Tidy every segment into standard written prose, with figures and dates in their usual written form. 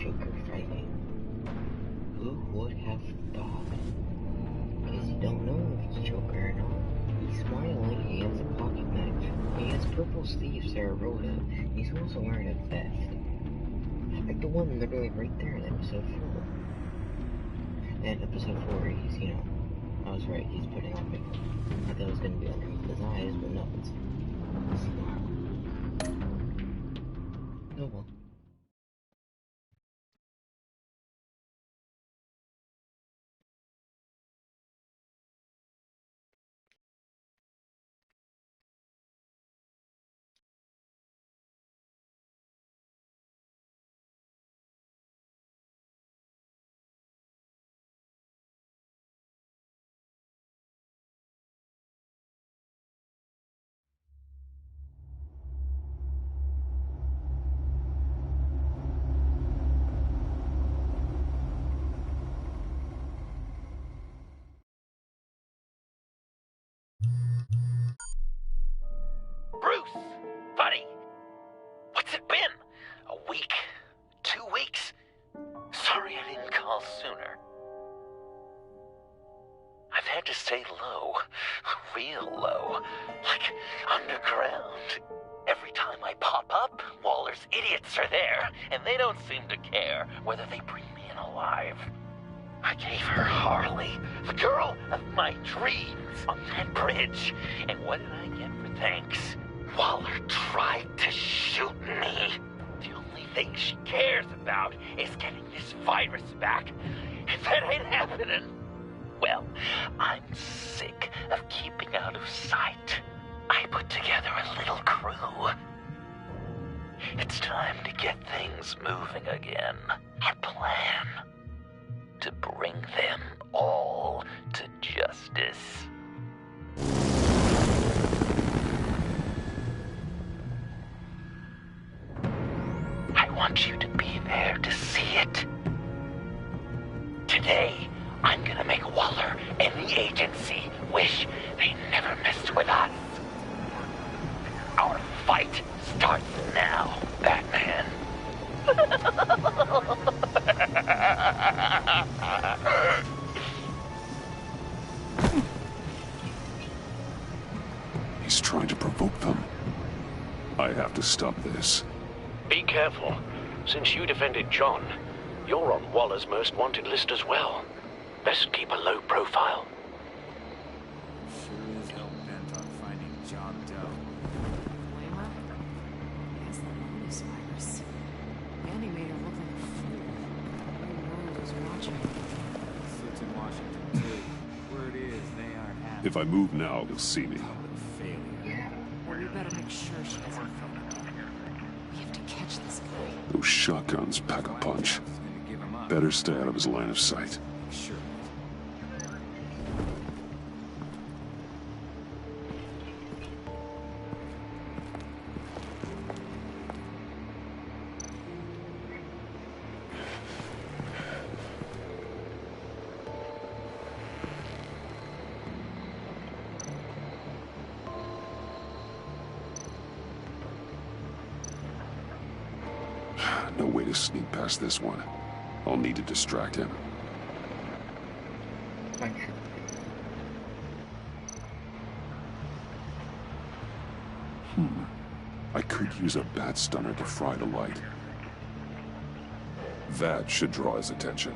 Joker fighting. Who would have thought? Because you don't know if it's Joker or not. He's smiling, he has a pocket knife, he has purple sleeves that are rolled up, he's also wearing a vest. Like the one literally right there in episode 4. And episode 4, he's, you know, I was right, he's putting on makeup. I thought it was going to be underneath his eyes, but no, it's a smile. Oh well. Bruce, buddy, what's it been? A week? 2 weeks? Sorry I didn't call sooner. I've had to stay low, real low, like underground. Every time I pop up, Waller's idiots are there, and they don't seem to care whether they bring me in alive. I gave her Harley, the girl of my dreams, on that bridge, and what did I get for thanks? Waller tried to shoot me. The only thing she cares about is getting this virus back. If that ain't happening, well, I'm sick of keeping out of sight. I put together a little crew. It's time to get things moving again. A plan to bring them all to justice. I want you to be there to see it. Today, I'm gonna make Waller and the agency wish they never messed with us. Our fight starts now, Batman. He's trying to provoke them. I have to stop this. Be careful. Since you defended John, you're on Waller's most wanted list as well. Best keep a low profile. Sure is hell bent on finding John Doe. Layla? Yes, that Lotus virus. Andy made her look like a fool. The world was watching. Sits in Washington, too. Word is, they aren't happy. If I move now, he'll see me. Public failure. Well, we better make sure she doesn't film it. We have to catch this guy. Those shotguns pack a punch. Gonna give him up. Better stay out of his line of sight. Sure. No way to sneak past this one. I'll need to distract him. Thank you. I could use a bat stunner to fry the light. That should draw his attention.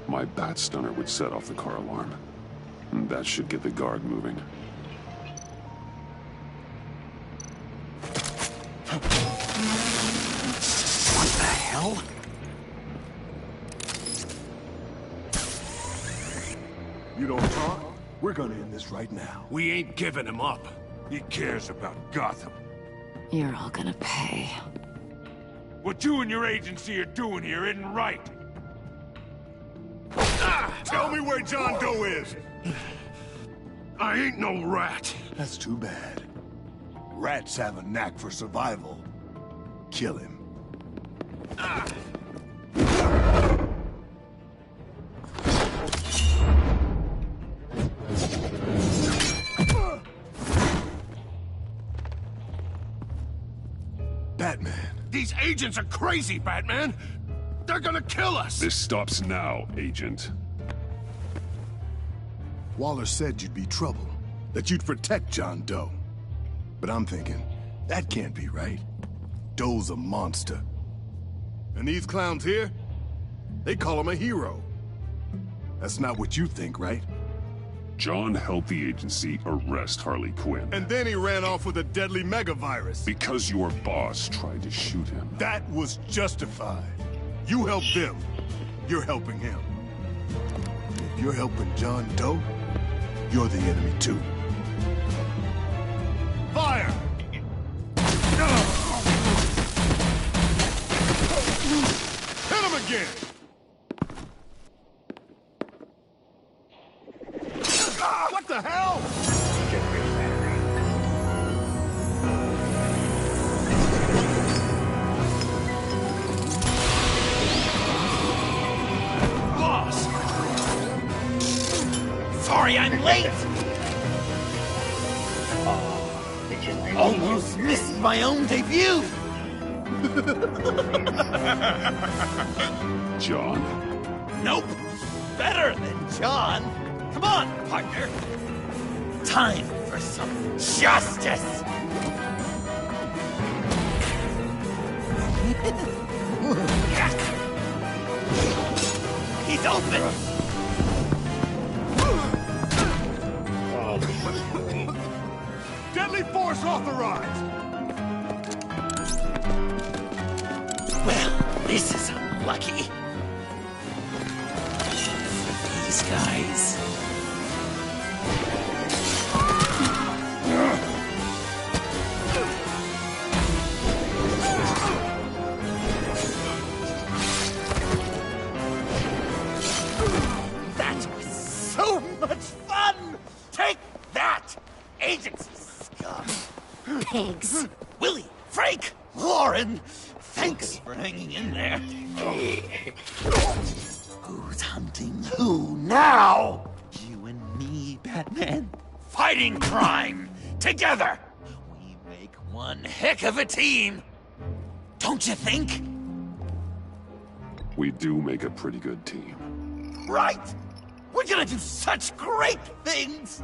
My bat stunner would set off the car alarm. That should get the guard moving. What the hell? You don't talk? We're gonna end this right now. We ain't giving him up. He cares about Gotham. You're all gonna pay. What you and your agency are doing here isn't right. Tell me where John Doe is! I ain't no rat. That's too bad. Rats have a knack for survival. Kill him. Batman. These agents are crazy, Batman! They're gonna kill us! This stops now, Agent. Waller said you'd be trouble, that you'd protect John Doe. But I'm thinking, that can't be right. Doe's a monster. And these clowns here, they call him a hero. That's not what you think, right? John helped the agency arrest Harley Quinn. And then he ran off with a deadly megavirus. Because your boss tried to shoot him. That was justified. You helped them. You're helping him. If you're helping John Doe, you're the enemy too. Fire! Hit him again! What the hell? Boss! Sorry I'm late! Almost missed my own debut! John? Nope! Better than John! Come on, partner! Time for some justice! He's open! Deadly force authorized! Well, this is unlucky. These guys. That was so much fun! Take that, agency scum! Pigs. Willie, Frank, Lauren, thanks for hanging in there. Who's hunting who now? You and me, Batman. Fighting crime together. We make one heck of a team. Don't you think? We do make a pretty good team. Right. We're gonna do such great things.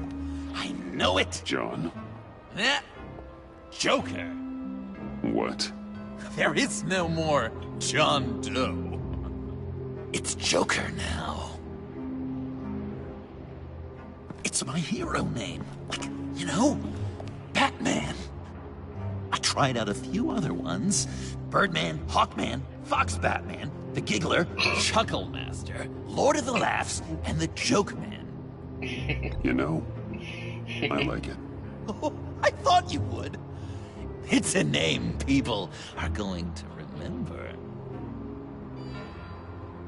I know it. John? Eh? Joker. What? There is no more John Doe. It's Joker now. It's my hero name. Like, you know, Batman. I tried out a few other ones. Birdman, Hawkman, Fox Batman, the Giggler, Chuckle Master, Lord of the Laughs, and the Joke Man. You know, I like it. Oh, I thought you would. It's a name people are going to remember.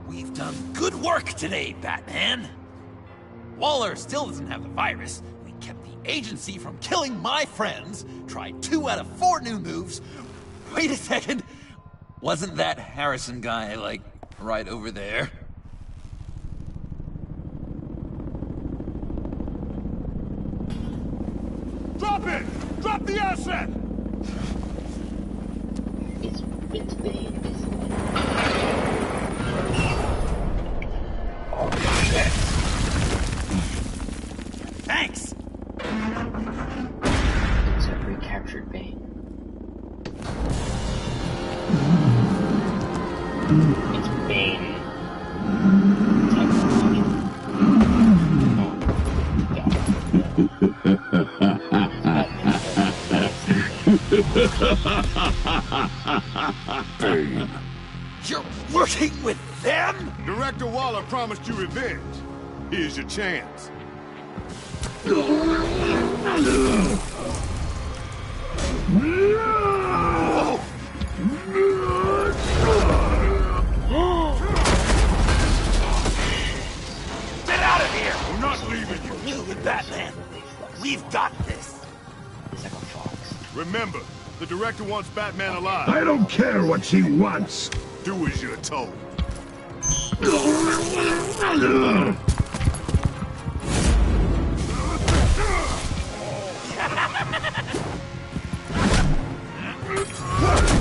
We've done good work today, Batman. Waller still doesn't have the virus. We kept the agency from killing my friends. Tried 2 out of 4 new moves. Wait a second. Wasn't that Harrison guy, like, right over there? Drop it! Drop the asset! It's Bane, isn't it? Thanks! Except recaptured Bane. It's Bane. Bane. You're working with them? Director Waller promised you revenge. Here's your chance. Get out of here! I'm not leaving you! You and Batman, we've got this. It's like a fox. Remember, the director wants Batman alive. I don't care what she wants. Do as you're told.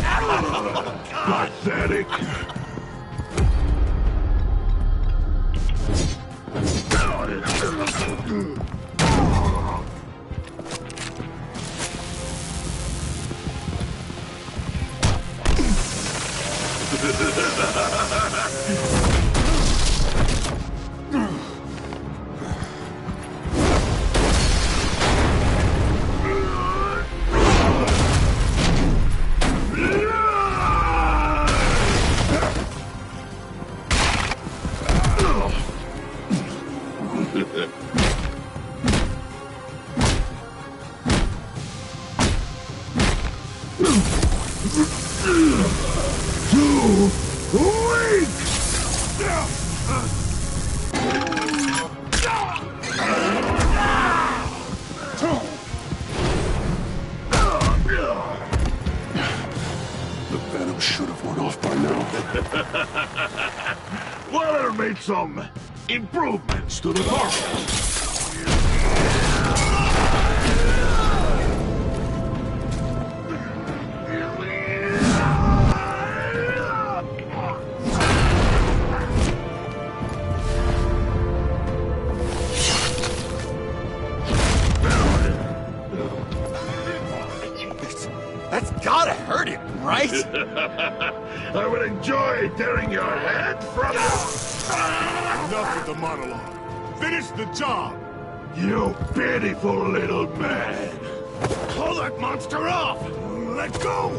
Out pathetic. Waller made some improvements to the car. That's gotta hurt him, right? I would enjoy tearing your head from Enough with the monologue. Finish the job. you, pitiful little man. Pull that monster off. Let go.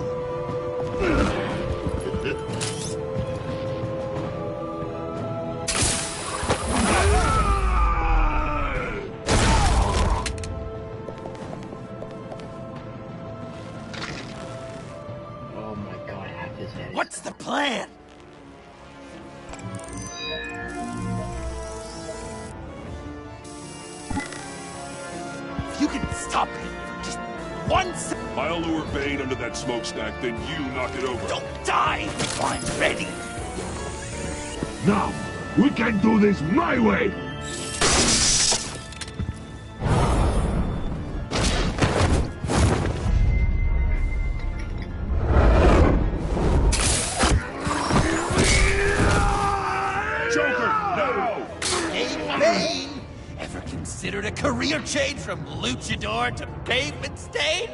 Oh my god, half his head. What's the plan? If you can stop him for just 1 second, I'll lure Bane under that smokestack, then you knock it over. don't die before I'm ready. Now, we can do this my way. Hey, Bane! Ever considered a career change from luchador to pavement stain?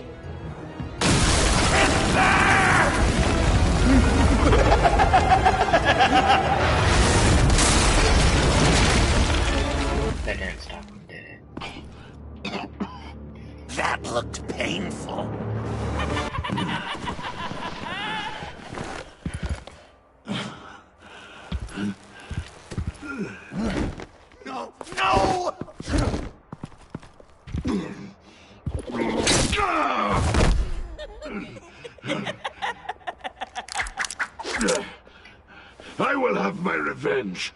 That didn't stop him, did it? That looked painful. No! No! I will have my revenge.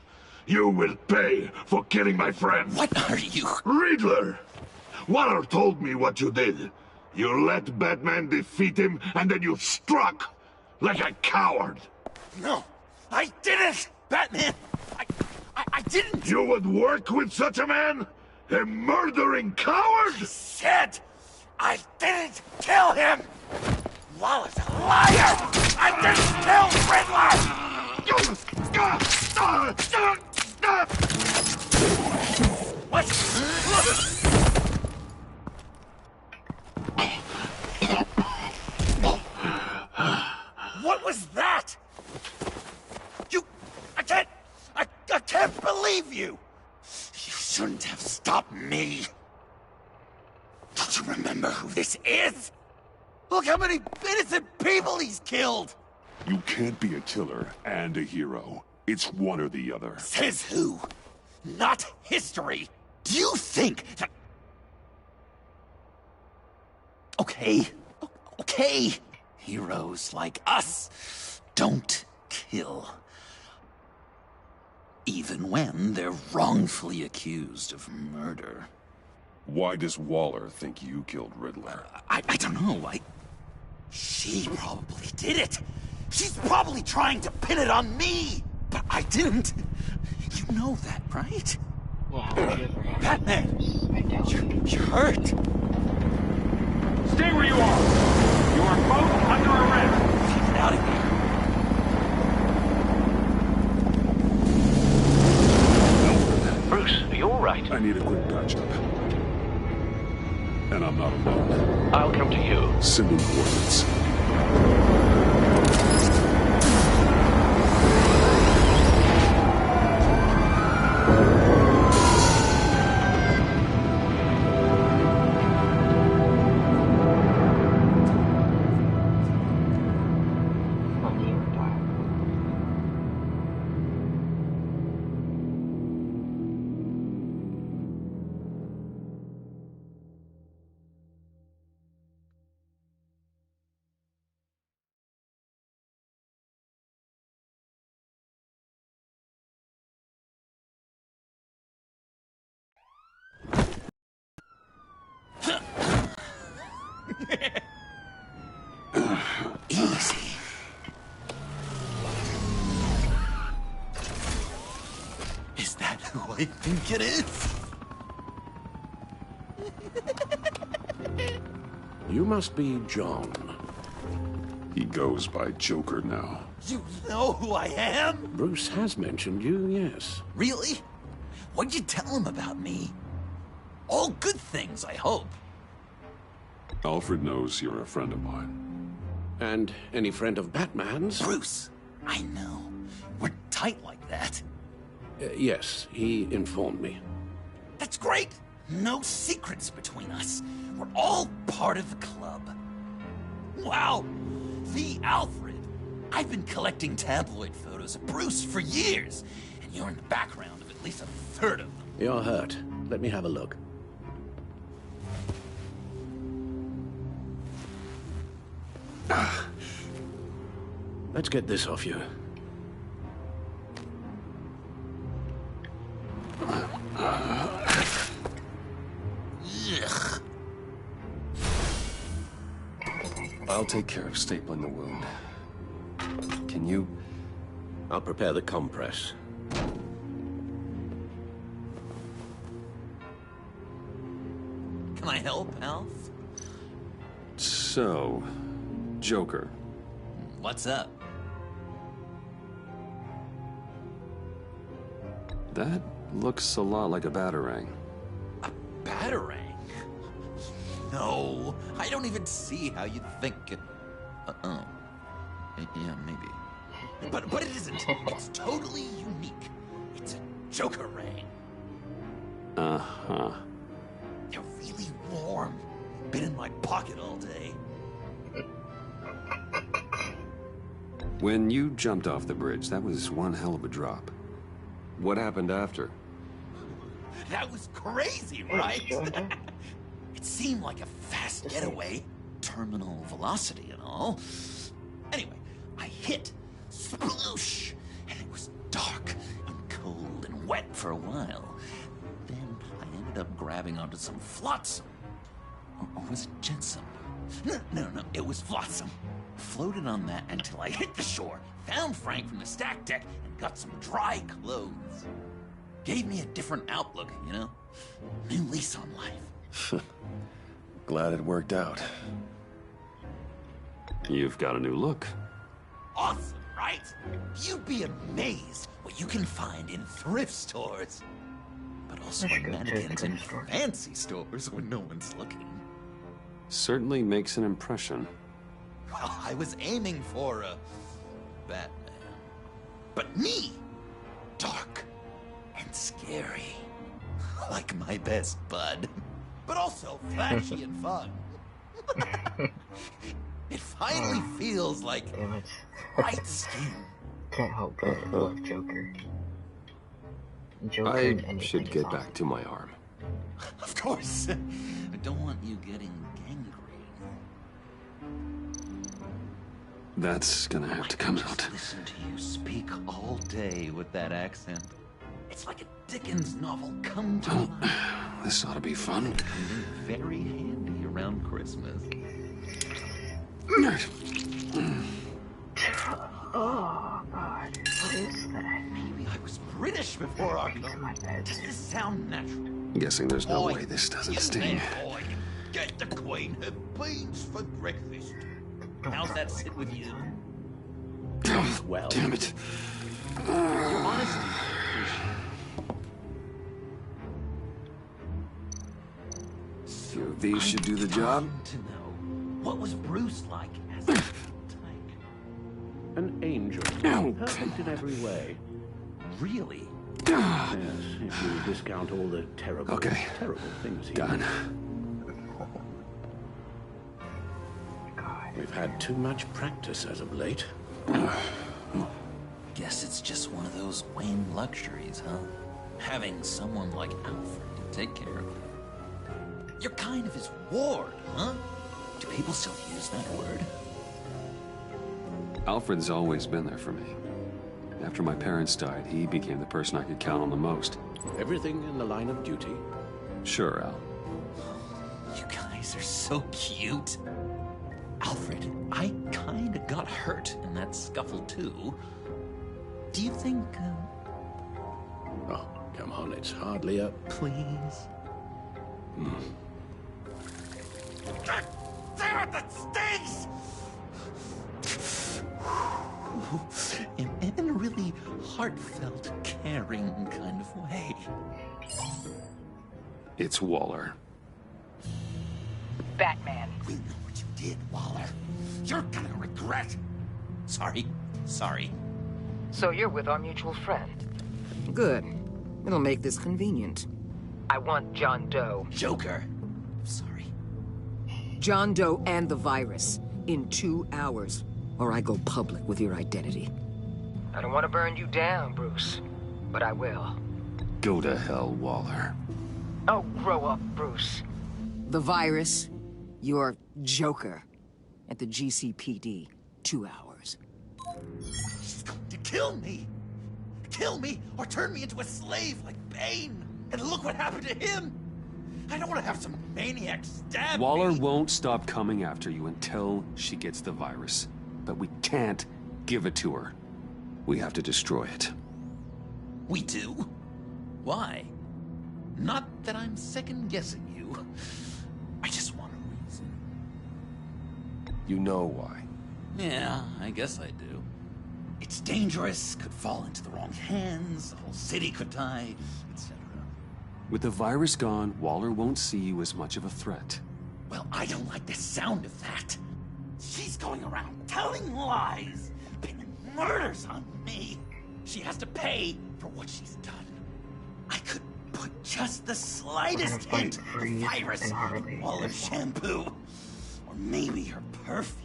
You will pay for killing my friend. What are you? Riddler! Waller told me what you did. You let Batman defeat him, and then you struck like a coward. No! I didn't! Batman! I didn't! You would work with such a man? A murdering coward? Said I didn't kill him! Waller's a liar! I didn't kill Riddler! What? What was that? I can't believe you! You shouldn't have stopped me. Don't you remember who this is? Look how many innocent people he's killed! You can't be a killer and a hero. It's one or the other. Says who? Not history. Do you think that... Okay. Okay. Heroes like us don't kill. Even when they're wrongfully accused of murder. Why does Waller think you killed Riddler? I don't know. She probably did it. She's probably trying to pin it on me. But I didn't. You know that, right? Well, how would you ever have Batman! I doubt you. You're hurt. Stay where you are. You are both under arrest. Get out of here. need a quick patch-up. And I'm not alone. I'll come to you. Sending coordinates. Easy. Is that who I think it is? You must be John. He goes by Joker now. You know who I am? Bruce has mentioned you, yes. Really? What'd you tell him about me? All good things, I hope. Alfred knows you're a friend of mine. And any friend of Batman's? Bruce, I know. We're tight like that. Yes, he informed me. That's great. No secrets between us. We're all part of the club. Wow, the Alfred. I've been collecting tabloid photos of Bruce for years, and you're in the background of at least a third of them. You're hurt. Let me have a look. Let's get this off you. Ugh. I'll take care of stapling the wound. Can you? I'll prepare the compress. Can I help, Alf? So, Joker. What's up? That looks a lot like a batarang. A batarang? No, I don't even see how you'd think it... oh. Yeah, maybe. But it isn't. It's totally unique. It's a Joker ring. Uh-huh. They're really warm. Been in my pocket all day. When you jumped off the bridge, that was one hell of a drop. What happened after? That was crazy, right? It seemed like a fast getaway. Terminal velocity and all. Anyway, I hit. Sploosh! And it was dark and cold and wet for a while. Then I ended up grabbing onto some flotsam. Or was it jetsam? No, it was flotsam. Floated on that until I hit the shore, found Frank from the stack deck, and got some dry clothes. Gave me a different outlook, you know? New lease on life. Glad it worked out. You've got a new look. Awesome, right? You'd be amazed what you can find in thrift stores. But also in mannequins in fancy stores when no one's looking. Certainly makes an impression. Well, I was aiming for a Batman. But me! Dark and scary. Like my best bud. But also flashy and fun. It finally feels like right skin. Can't help but love Joker. Joker I should get back to my arm. Of course. I don't want you getting gangrene. That's gonna have to come out. Just listen to you speak all day with that accent. It's like a Dickens novel come to life. This ought to be fun. Very handy around Christmas. Oh, God. What is that? Maybe I was British before our time. Does this sound natural? Guessing there's no Boy, way this doesn't you sting. man, boy, get the Queen her beans for breakfast. How's that sit with you? Well, damn it. Your honesty. These should do the job. To know, what was Bruce like as a type? An angel. Perfect in every way. Really? Yes, if you discount all the terrible, terrible things he Done. did. We've had too much practice as of late. Guess it's just one of those Wayne luxuries, huh? Having someone like Alfred to take care of him. You're kind of his ward, huh? Do people still use that word? Alfred's always been there for me. After my parents died, he became the person I could count on the most. Everything in the line of duty? Sure, Al. You guys are so cute. Alfred, I kinda got hurt in that scuffle too. Do you think, Oh, come on, it's hardly a... Please? Damn it, that stings! In a really heartfelt, caring kind of way. It's Waller. Batman. We know what you did, Waller. You're gonna regret. Sorry. So you're with our mutual friend. Good. It'll make this convenient. I want John Doe. Joker. Sorry. John Doe and the virus. In 2 hours. Or I go public with your identity. I don't want to burn you down, Bruce. But I will. Go to hell, Waller. Oh, grow up, Bruce. The virus. Your Joker. At the GCPD. 2 hours. She's going to kill me! Kill me, or turn me into a slave like Bane! And look what happened to him! I don't want to have some maniac stab Waller me. won't stop coming after you until she gets the virus. But we can't give it to her. We have to destroy it. We do? Why? Not that I'm second-guessing you. I just want a reason. You know why. Yeah, I guess I do. It's dangerous, could fall into the wrong hands, the whole city could die, etc. With the virus gone, Waller won't see you as much of a threat. Well, I don't like the sound of that. She's going around telling lies, pinning murders on me. She has to pay for what she's done. I could put just the slightest hint of virus in Waller's shampoo. Or maybe her perfume.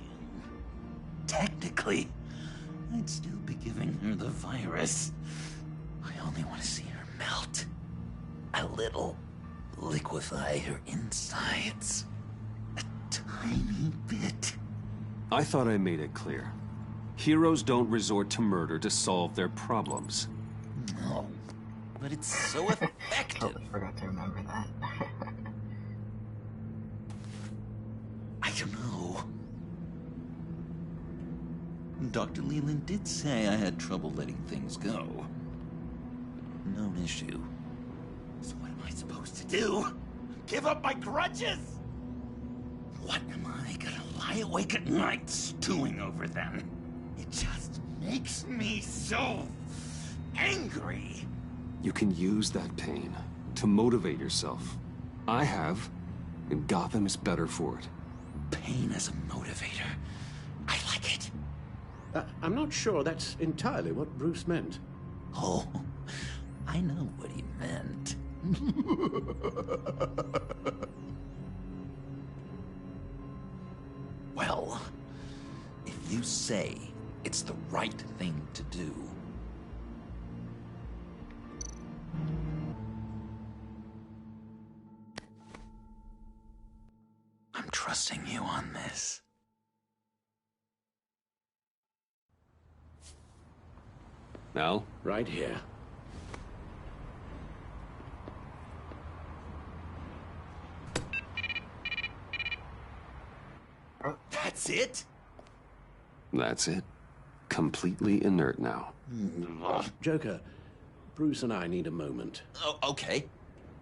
Technically, I'd still be giving her the virus. I only want to see her melt. A little. Liquefy her insides. A tiny bit. I thought I made it clear. Heroes don't resort to murder to solve their problems. No, but it's so effective. I forgot to remember that. I don't know. Dr. Leland did say I had trouble letting things go. No issue. So what am I supposed to do? Give up my grudges? What am I gonna lie awake at night stewing over them? It just makes me so angry. You can use that pain to motivate yourself. I have, and Gotham is better for it. Pain as a motivator. I like it. I'm not sure that's entirely what Bruce meant. Oh, I know what he meant. Well, if you say it's the right thing to do, I'm trusting you on this. Al? Right here. That's it? That's it. Completely inert now. Joker, Bruce and I need a moment. Oh, okay.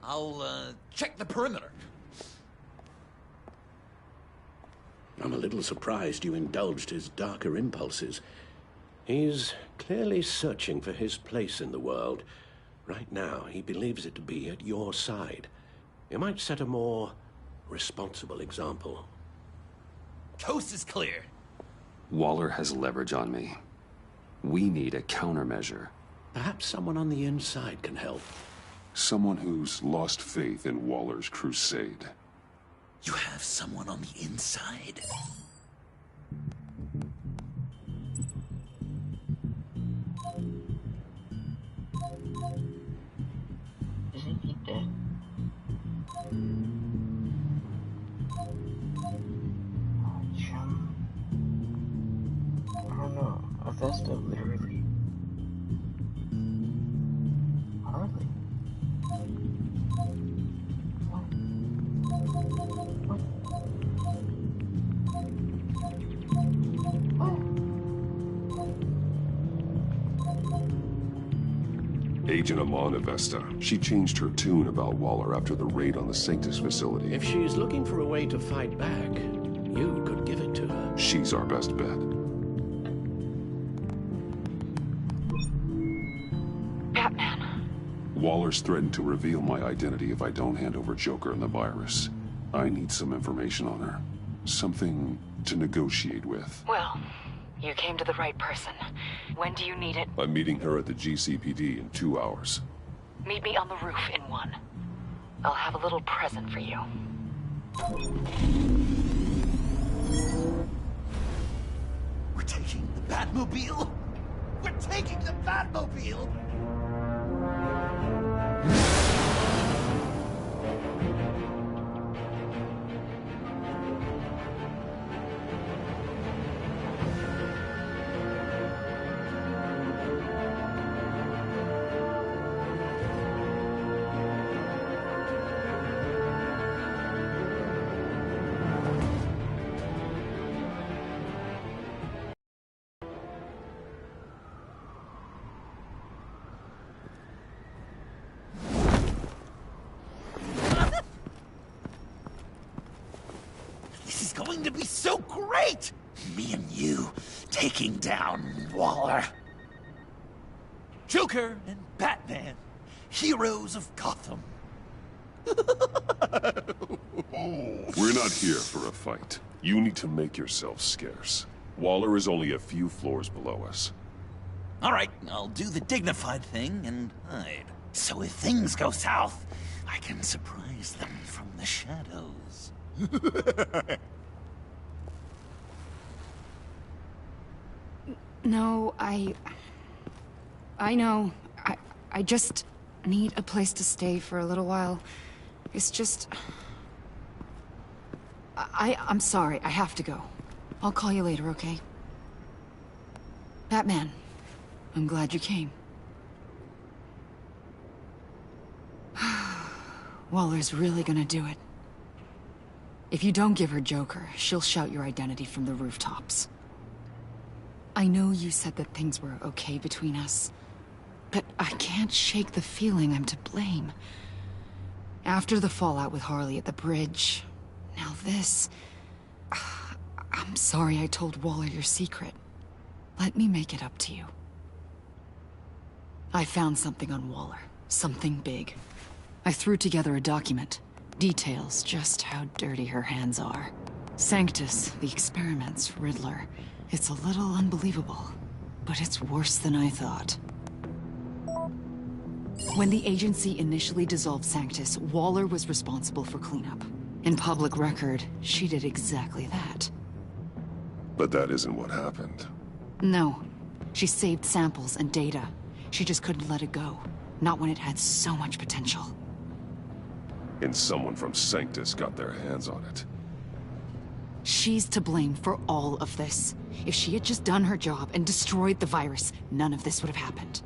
I'll, check the perimeter. I'm a little surprised you indulged his darker impulses. He's clearly searching for his place in the world. Right now, he believes it to be at your side. You might set a more responsible example. Coast is clear. Waller has leverage on me. We need a countermeasure. Perhaps someone on the inside can help. Someone who's lost faith in Waller's crusade. You have someone on the inside? Isn't he dead? I don't know. Augusta literally. Hardly. Agent Amana Vesta. She changed her tune about Waller after the raid on the Sanctus facility. If she's looking for a way to fight back, you could give it to her. She's our best bet. Batman. Waller's threatened to reveal my identity if I don't hand over Joker and the virus. I need some information on her. Something to negotiate with. Well, you came to the right person. When do you need it? I'm meeting her at the GCPD in 2 hours. Meet me on the roof in 1. I'll have a little present for you. We're taking the Batmobile? We're taking the Batmobile? Going to be so great! Me and you taking down Waller. Joker and Batman, heroes of Gotham. We're not here for a fight. You need to make yourself scarce. Waller is only a few floors below us. All right, I'll do the dignified thing and hide. So if things go south, I can surprise them from the shadows. No, I know. I just need a place to stay for a little while. It's just... I'm sorry, I have to go. I'll call you later, okay? Batman, I'm glad you came. Waller's really gonna do it. If you don't give her Joker, she'll shout your identity from the rooftops. I know you said that things were okay between us, but I can't shake the feeling I'm to blame. After the fallout with Harley at the bridge, now this... I'm sorry I told Waller your secret. Let me make it up to you. I found something on Waller. Something big. I threw together a document. Details just how dirty her hands are. Sanctus, the experiments, Riddler. It's a little unbelievable, but it's worse than I thought. When the agency initially dissolved Sanctus, Waller was responsible for cleanup. In public record, she did exactly that. But that isn't what happened. No. She saved samples and data. She just couldn't let it go. Not when it had so much potential. And someone from Sanctus got their hands on it. She's to blame for all of this. If she had just done her job and destroyed the virus, none of this would have happened.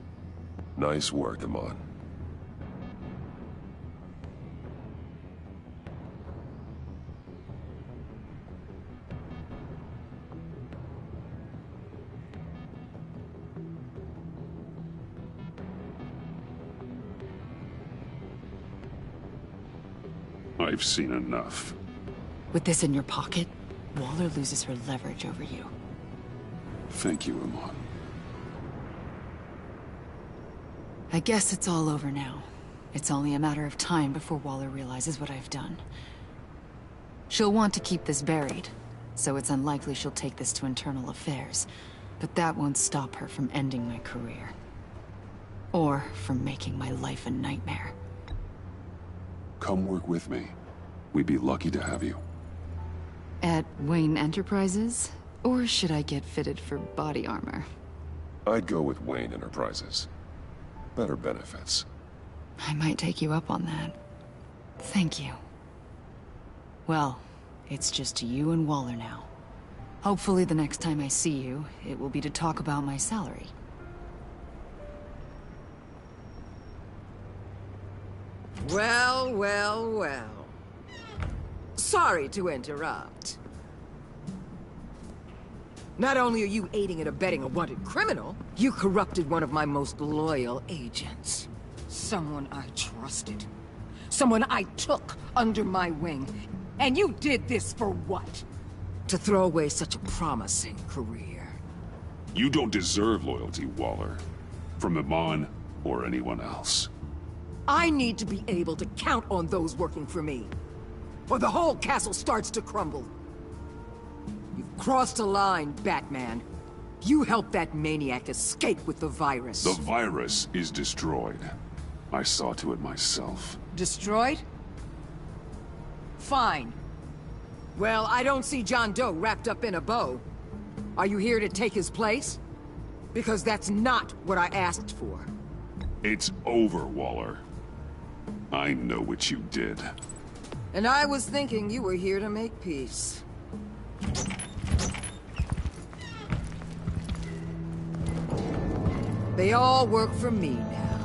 Nice work, Amon. I've seen enough. With this in your pocket, Waller loses her leverage over you. Thank you, Amon. I guess it's all over now. It's only a matter of time before Waller realizes what I've done. She'll want to keep this buried, so it's unlikely she'll take this to internal affairs. But that won't stop her from ending my career. Or from making my life a nightmare. Come work with me. We'd be lucky to have you. At Wayne Enterprises? Or should I get fitted for body armor? I'd go with Wayne Enterprises. Better benefits. I might take you up on that. Thank you. Well, it's just you and Waller now. Hopefully the next time I see you, it will be to talk about my salary. Well, well, well. Sorry to interrupt. Not only are you aiding and abetting a wanted criminal, you corrupted one of my most loyal agents. Someone I trusted. Someone I took under my wing. And you did this for what? To throw away such a promising career. You don't deserve loyalty, Waller. From Iman or anyone else. I need to be able to count on those working for me. Or the whole castle starts to crumble. You've crossed a line, Batman. You helped that maniac escape with the virus. The virus is destroyed. I saw to it myself. Destroyed? Fine. Well, I don't see John Doe wrapped up in a bow. Are you here to take his place? Because that's not what I asked for. It's over, Waller. I know what you did. And I was thinking you were here to make peace. They all work for me now.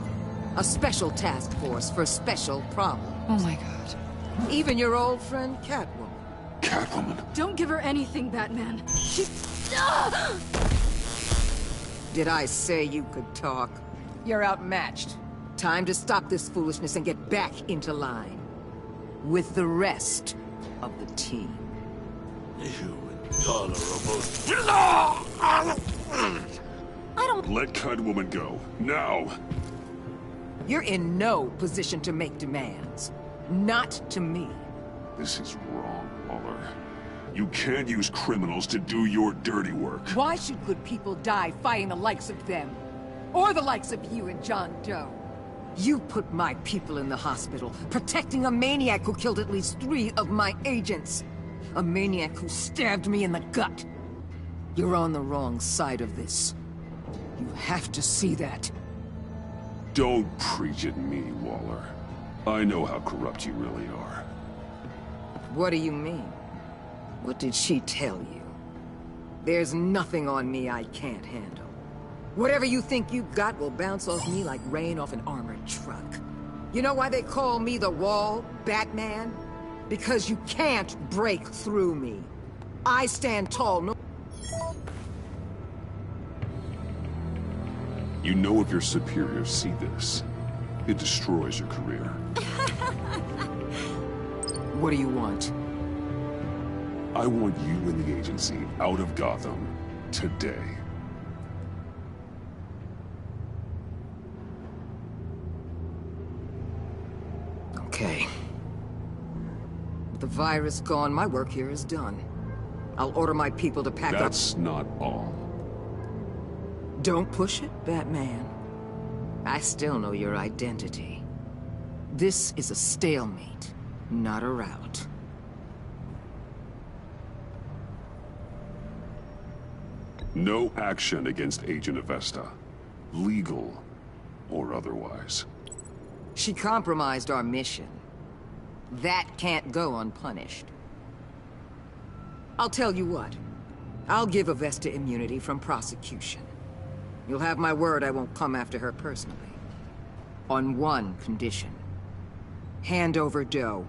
A special task force for special problems. Oh my god. Even your old friend Catwoman. Catwoman? Don't give her anything, Batman. She... Did I say you could talk? You're outmatched. Time to stop this foolishness and get back into line. With the rest of the team. You intolerable... I don't... Let Catwoman go. Now! You're in no position to make demands. Not to me. This is wrong, Waller. You can't use criminals to do your dirty work. Why should good people die fighting the likes of them? Or the likes of you and John Doe? You put my people in the hospital, protecting a maniac who killed at least 3 of my agents. A maniac who stabbed me in the gut. You're on the wrong side of this. You have to see that. Don't preach at me, Waller. I know how corrupt you really are. What do you mean? What did she tell you? There's nothing on me I can't handle. Whatever you think you got will bounce off me like rain off an armored truck. You know why they call me the Wall, Batman? Because you can't break through me. I stand tall, no... You know if your superiors see this, it destroys your career. What do you want? I want you and the agency out of Gotham today. Okay. With the virus gone, my work here is done. I'll order my people to pack up... That's not all. Don't push it, Batman. I still know your identity. This is a stalemate, not a rout. No action against Agent Avesta. Legal or otherwise. She compromised our mission. That can't go unpunished. I'll tell you what. I'll give Avesta immunity from prosecution. You'll have my word I won't come after her personally. On one condition. Hand over Doe.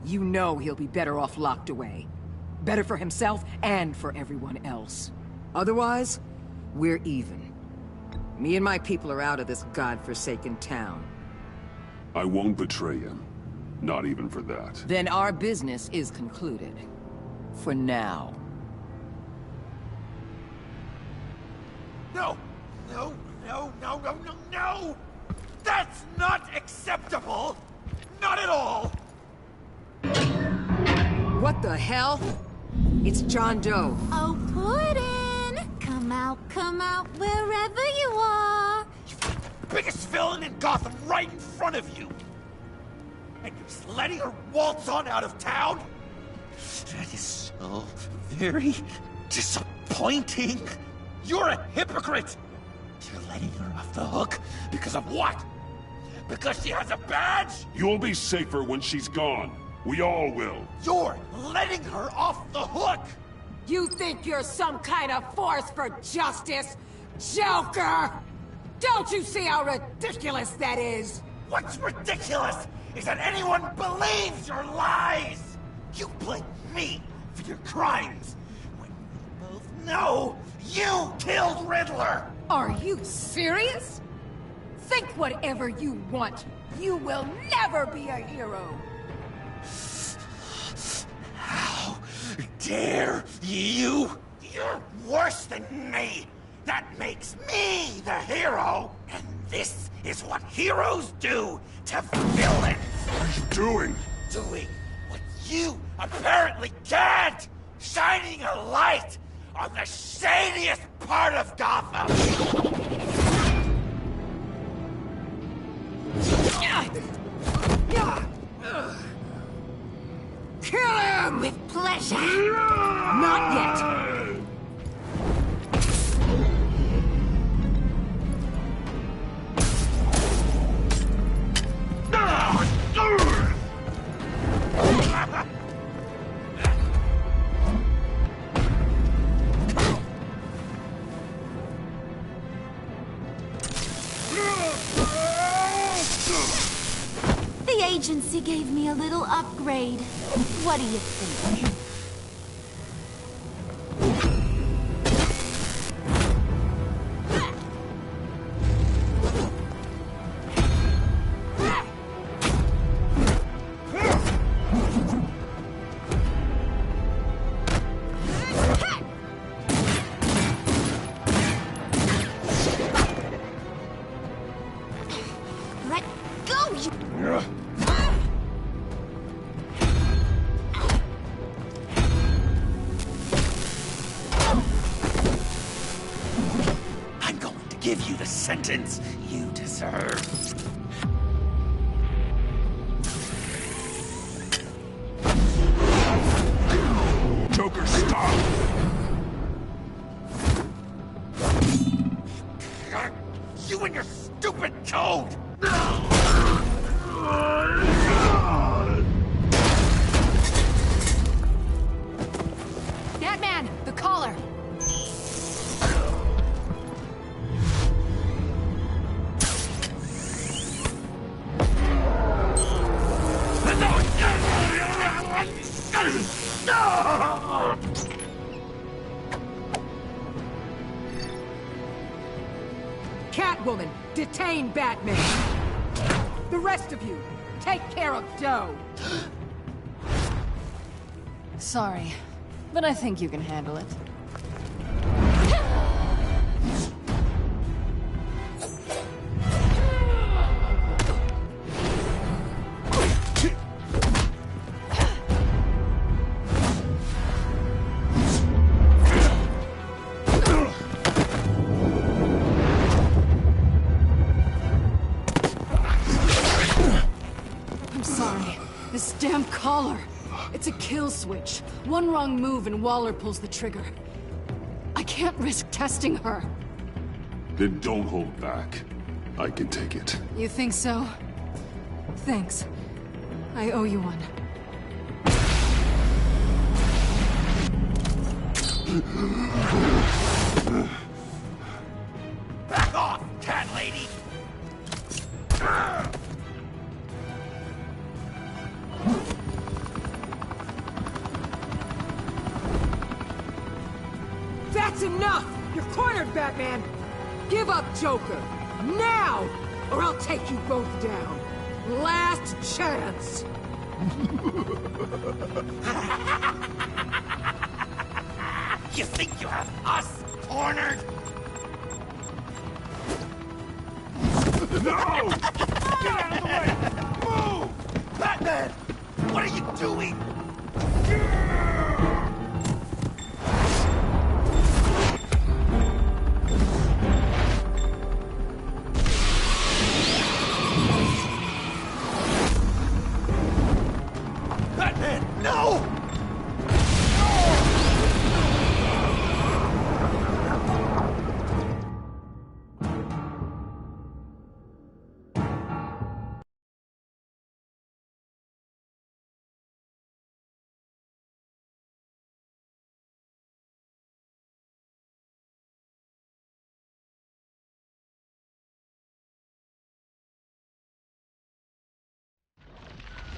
You know he'll be better off locked away. Better for himself and for everyone else. Otherwise, we're even. Me and my people are out of this godforsaken town. I won't betray him. Not even for that. Then our business is concluded. For now. No! No, no, no, no, no, no! That's not acceptable! Not at all! What the hell? It's John Doe. Oh, Puddin'! Come out, wherever you are. Biggest villain in Gotham right in front of you! And you're just letting her waltz on out of town? That is so very disappointing. You're a hypocrite! You're letting her off the hook because of what? Because she has a badge? You'll be safer when she's gone. We all will. You're letting her off the hook! You think you're some kind of force for justice, Joker? Don't you see how ridiculous that is? What's ridiculous is that anyone believes your lies! You blame me for your crimes, when we both know you killed Riddler! Are you serious? Think whatever you want. You will never be a hero. How dare you? You're worse than me! That makes me the hero! And this is what heroes do to villains! What are you doing? Doing what you apparently can't! Shining a light on the shadiest part of Gotham! Kill him! With pleasure. Not yet. The agency gave me a little upgrade. What do you think? Let go, you... I'm going to give you the sentence you deserve. Joker, stop! You and your stupid code! Batman, the collar! Catwoman, detain Batman. The rest of you, take care of Doe. Sorry, but I think you can handle it. I'm sorry. This damn collar. It's a kill switch. One wrong move and Waller pulls the trigger. I can't risk testing her. Then don't hold back. I can take it. You think so? Thanks. I owe you one. Back off, cat lady! That's enough! You're cornered, Batman! Give up, Joker! Now! Or I'll take you both down. Last chance! You think you have us cornered? No! Get out of the way! Move! Batman! What are you doing?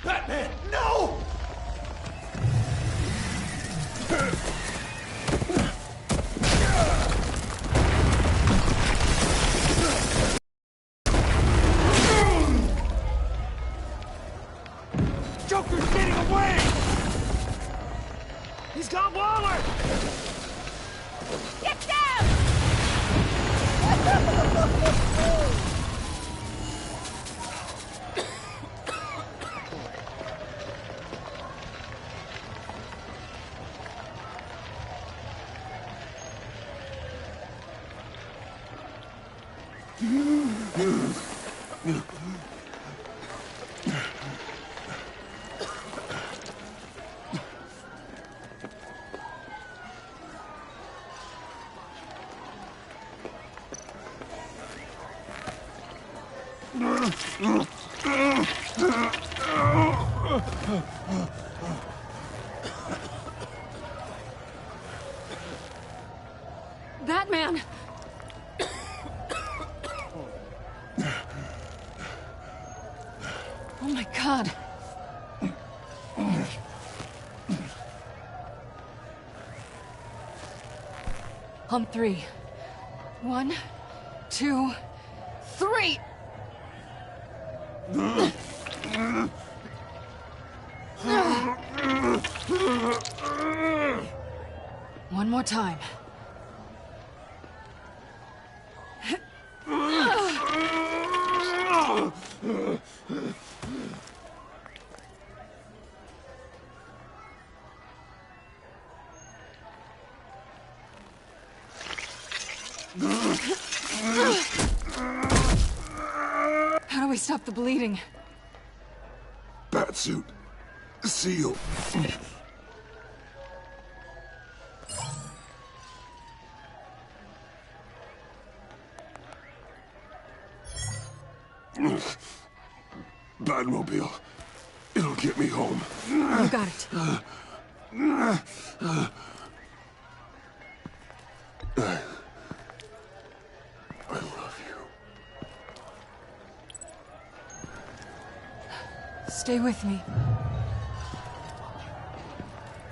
Batman, no! Joker's getting away! He's got Waller! Get down! Batman! Oh my God. On three. 1, 2, 3! One more time. How do we stop the bleeding? Batsuit. Seal. Batmobile. It'll get me home. You got it. I love you. Stay with me.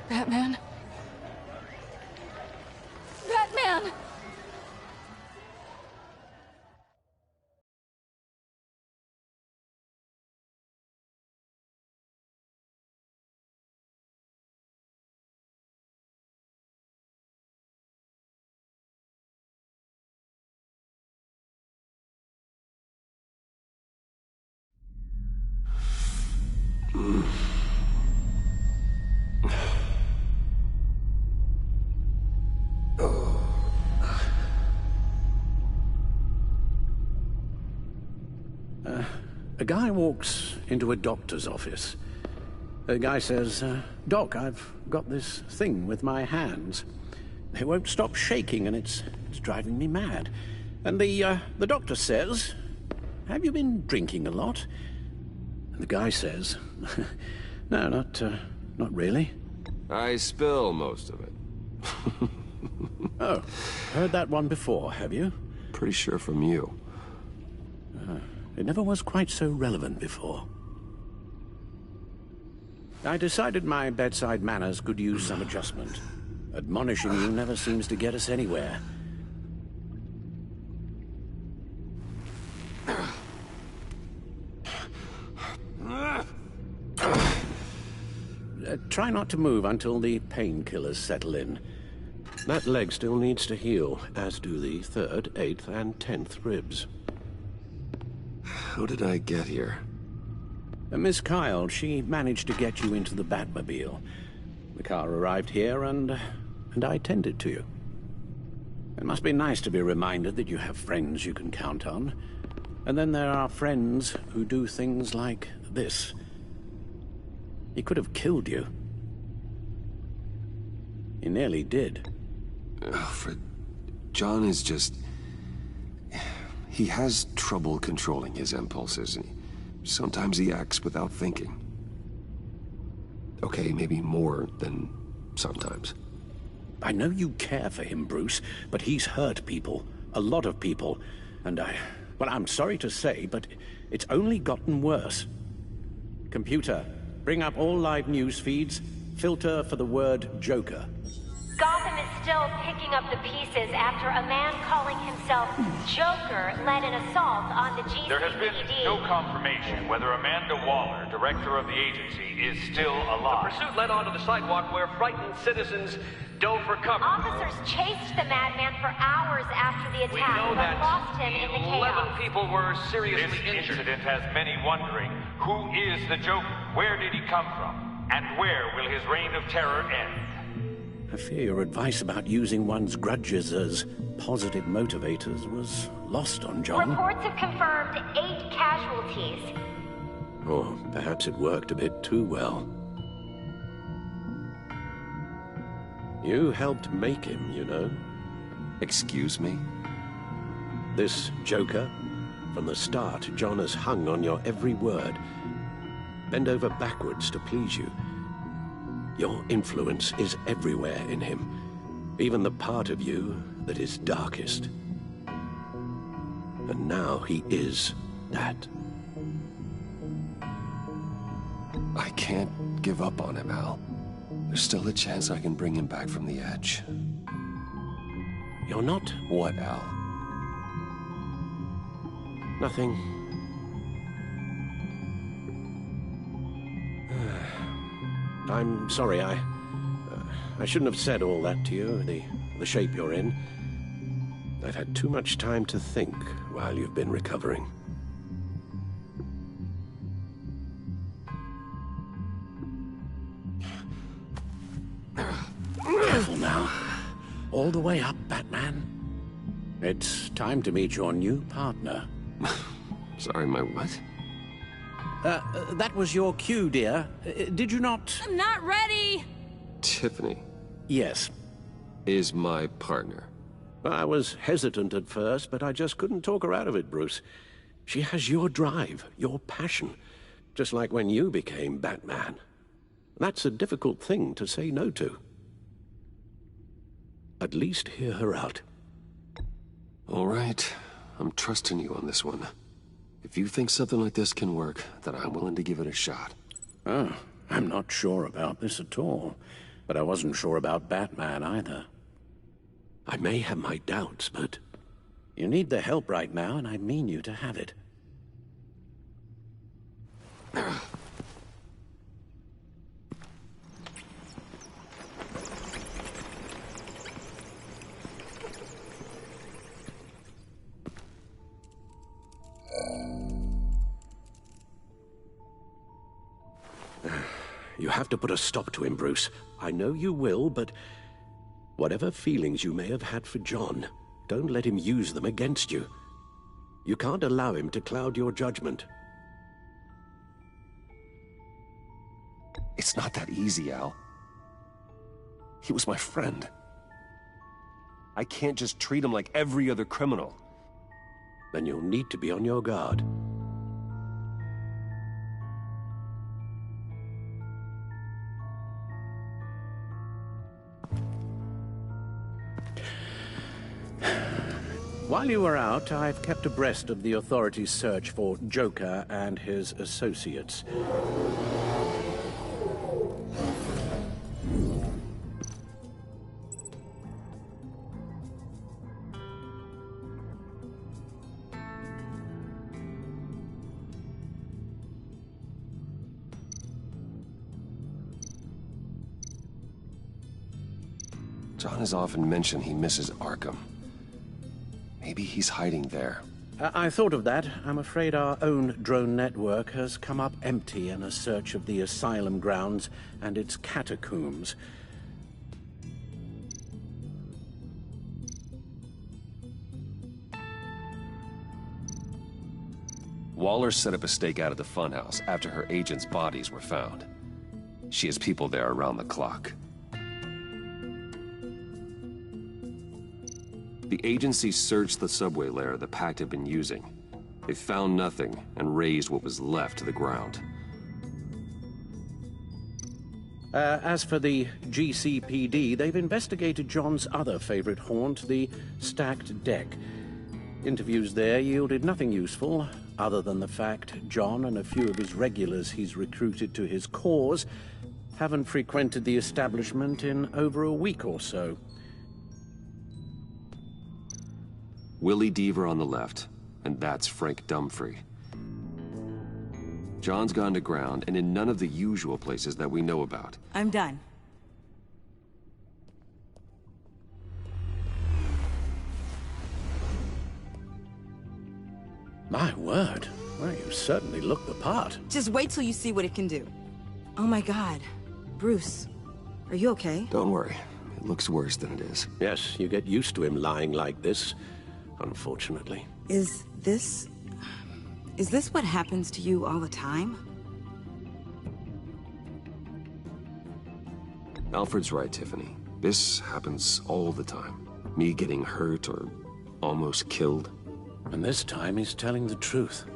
Batman? Batman! A guy walks into a doctor's office. The guy says, Doc, I've got this thing with my hands. They won't stop shaking and it's driving me mad. And the doctor says, have you been drinking a lot? And the guy says, no, not really. I spill most of it. Oh, heard that one before, have you? Pretty sure from you. It never was quite so relevant before. I decided my bedside manners could use some adjustment. Admonishing you never seems to get us anywhere. Try not to move until the painkillers settle in. That leg still needs to heal, as do the 3rd, 8th, and 10th ribs. How did I get here? Miss Kyle, she managed to get you into the Batmobile. The car arrived here, and I tended to you. It must be nice to be reminded that you have friends you can count on. And then there are friends who do things like this. He could have killed you. He nearly did. Alfred, John is just... He has trouble controlling his impulses. Sometimes he acts without thinking. Okay, maybe more than sometimes. I know you care for him, Bruce, but he's hurt people. A lot of people. And well, I'm sorry to say, but it's only gotten worse. Computer, Bring up all live news feeds. Filter for the word Joker. Gotham is still picking up the pieces after a man calling himself Joker led an assault on the GCPD. There has been no confirmation whether Amanda Waller, director of the agency, is still alive. The pursuit led onto the sidewalk where frightened citizens dove for cover. Officers chased the madman for hours after the attack, We know but that lost him in the chaos. 11 people were seriously This injured. incident has many wondering, who is the Joker? Where did he come from? And where will his reign of terror end? I fear your advice about using one's grudges as positive motivators was lost on John. Reports have confirmed 8 casualties. Or perhaps it worked a bit too well. You helped make him, you know. Excuse me? This Joker, from the start, John has hung on your every word. Bend over backwards to please you. Your influence is everywhere in him, even the part of you that is darkest. And now he is that. I can't give up on him, Al. There's still a chance I can bring him back from the edge. You're not... What, Al? Nothing. I'm sorry, I shouldn't have said all that to you, the shape you're in. I've had too much time to think while you've been recovering. Careful now. All the way up, Batman. It's time to meet your new partner. Sorry, my what? That was your cue, dear. Did you not... I'm not ready! Tiffany. Yes. Is my partner. I was hesitant at first, but I just couldn't talk her out of it, Bruce. She has your drive, your passion, just like when you became Batman. That's a difficult thing to say no to. At least hear her out. All right. I'm trusting you on this one. If you think something like this can work, then I'm willing to give it a shot. Oh, I'm not sure about this at all. But I wasn't sure about Batman either. I may have my doubts, but you need the help right now, and I mean you to have it. You have to put a stop to him, Bruce. I know you will, but whatever feelings you may have had for John, don't let him use them against you. You can't allow him to cloud your judgment. It's not that easy, Al. He was my friend. I can't just treat him like every other criminal. Then you'll need to be on your guard. While you were out, I've kept abreast of the authorities' search for Joker and his associates. John has often mentioned he misses Arkham. Maybe he's hiding there. I thought of that. I'm afraid our own drone network has come up empty in a search of the asylum grounds and its catacombs. Waller set up a stakeout at the funhouse after her agents' bodies were found. She has people there around the clock. The agency searched the subway lair the Pact had been using. They found nothing and razed what was left to the ground. As for the GCPD, they've investigated John's other favorite haunt, the stacked deck. Interviews there yielded nothing useful other than the fact John and a few of his regulars he's recruited to his cause haven't frequented the establishment in over a week or so. Willie Deaver on the left, and that's Frank Dumfrey. John's gone to ground, and in none of the usual places that we know about. I'm done. My word. Well, you certainly look the part. Just wait till you see what it can do. Oh my God. Bruce, are you okay? Don't worry. It looks worse than it is. Yes, you get used to him lying like this, unfortunately. Is this what happens to you all the time? Alfred's right, Tiffany. This happens all the time. Me getting hurt or almost killed. And this time he's telling the truth.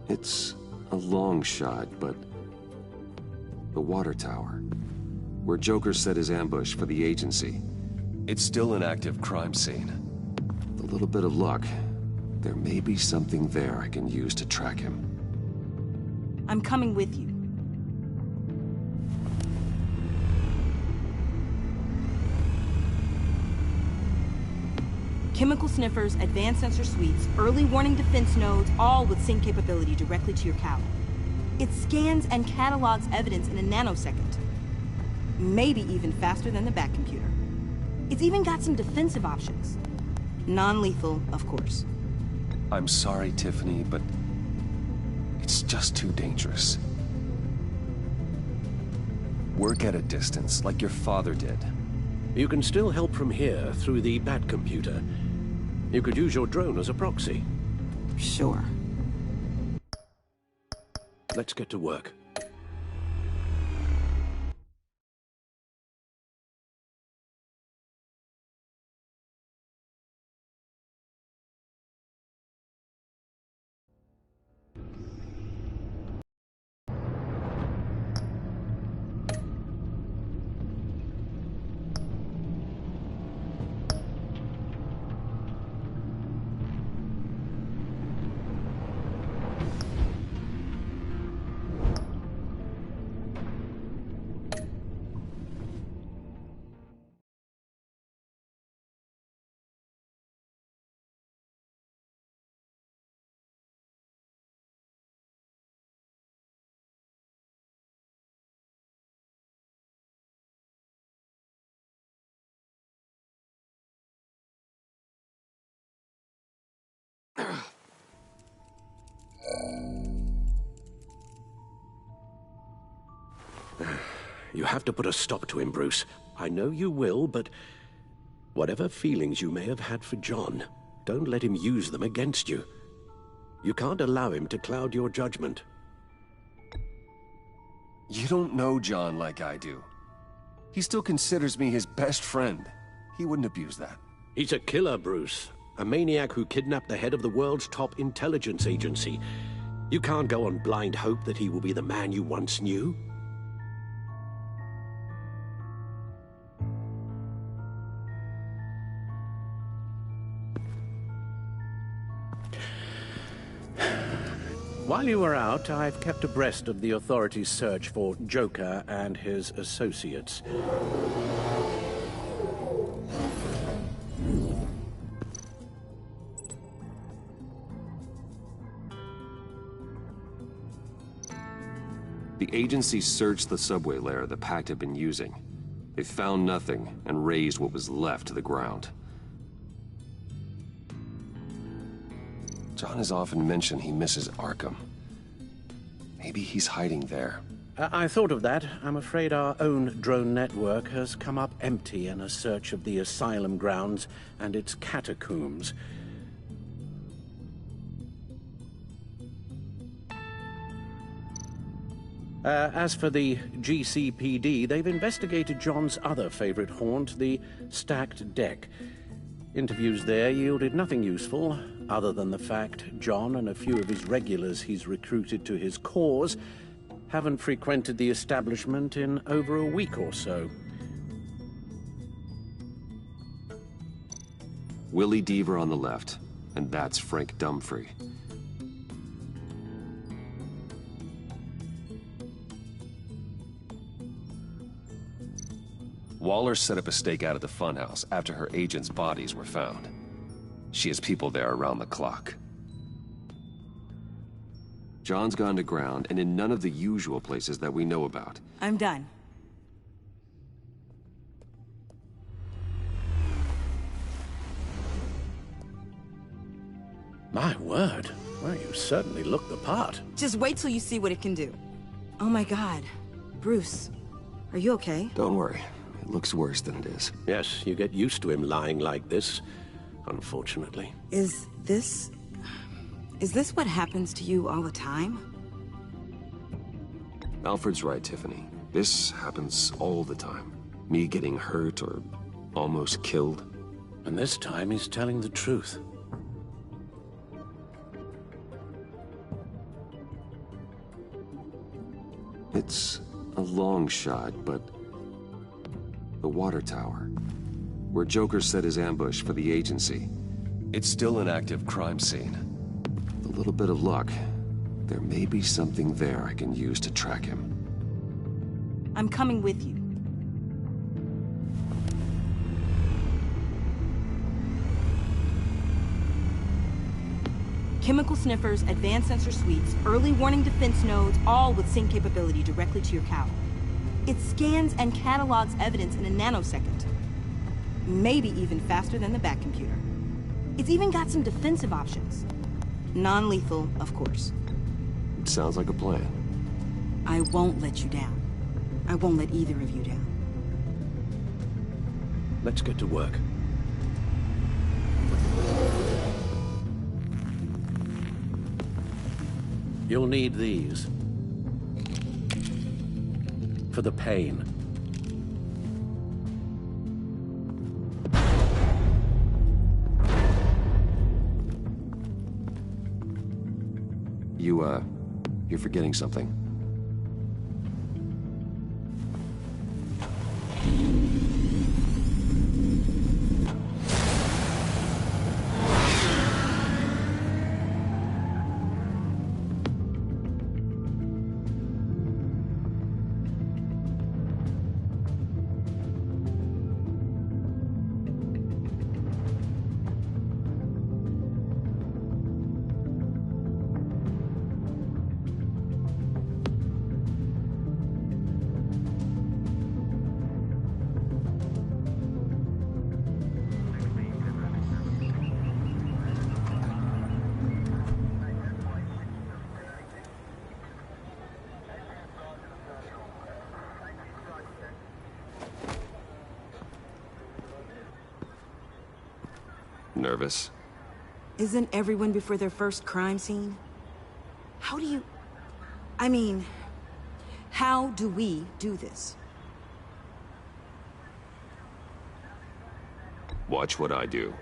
It's a long shot, but the water tower, where Joker set his ambush for the agency, it's still an active crime scene. With a little bit of luck, there may be something there I can use to track him. I'm coming with you. Chemical sniffers, advanced sensor suites, early warning defense nodes, all with sync capability directly to your cowl. It scans and catalogs evidence in a nanosecond. Maybe even faster than the back computer. It's even got some defensive options. Non-lethal, of course. I'm sorry, Tiffany, but it's just too dangerous. Work at a distance, like your father did. You can still help from here through the Bat computer. You could use your drone as a proxy. Sure. Let's get to work. You have to put a stop to him, Bruce. I know you will, but whatever feelings you may have had for John, don't let him use them against you. You can't allow him to cloud your judgment. You don't know John like I do. He still considers me his best friend. He wouldn't abuse that. He's a killer, Bruce. A maniac who kidnapped the head of the world's top intelligence agency. You can't go on blind hope that he will be the man you once knew. While you were out, I've kept abreast of the authorities' search for Joker and his associates. The agency searched the subway layer the Pact had been using. They found nothing and razed what was left to the ground. John has often mentioned he misses Arkham. Maybe he's hiding there. I thought of that. I'm afraid our own drone network has come up empty in a search of the asylum grounds and its catacombs. As for the GCPD, they've investigated John's other favorite haunt, the stacked deck. Interviews there yielded nothing useful, other than the fact John and a few of his regulars he's recruited to his cause haven't frequented the establishment in over a week or so. Willie Deaver on the left, and that's Frank Dumfrey. Waller set up a stakeout at the funhouse after her agents' bodies were found. She has people there around the clock. John's gone to ground and in none of the usual places that we know about. I'm done. My word. Well, you certainly look the part. Just wait till you see what it can do. Oh my God. Bruce, are you okay? Don't worry. It looks worse than it is. Yes, you get used to him lying like this, unfortunately. Is this what happens to you all the time? Alfred's right, Tiffany. This happens all the time. Me getting hurt or almost killed. And this time he's telling the truth. It's a long shot, but the water tower, where Joker set his ambush for the agency, it's still an active crime scene. With a little bit of luck, there may be something there I can use to track him. I'm coming with you. Chemical sniffers, advanced sensor suites, early warning defense nodes, all with sync capability directly to your cowl. It scans and catalogs evidence in a nanosecond. Maybe even faster than the Bat computer. It's even got some defensive options. Non-lethal, of course. It sounds like a plan. I won't let you down. I won't let either of you down. Let's get to work. You'll need these. For the pain. You're forgetting something. Nervous? Isn't everyone before their first crime scene? How do you... how do we do this? Watch what I do,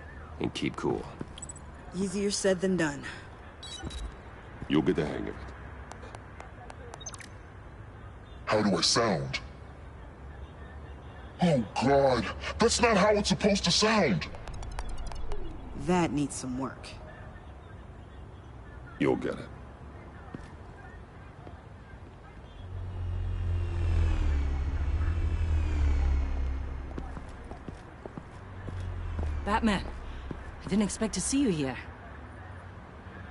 and keep cool. Easier said than done. You'll get the hang of it. How do I sound? Oh, God. That's not how it's supposed to sound. That needs some work. You'll get it. Batman, I didn't expect to see you here.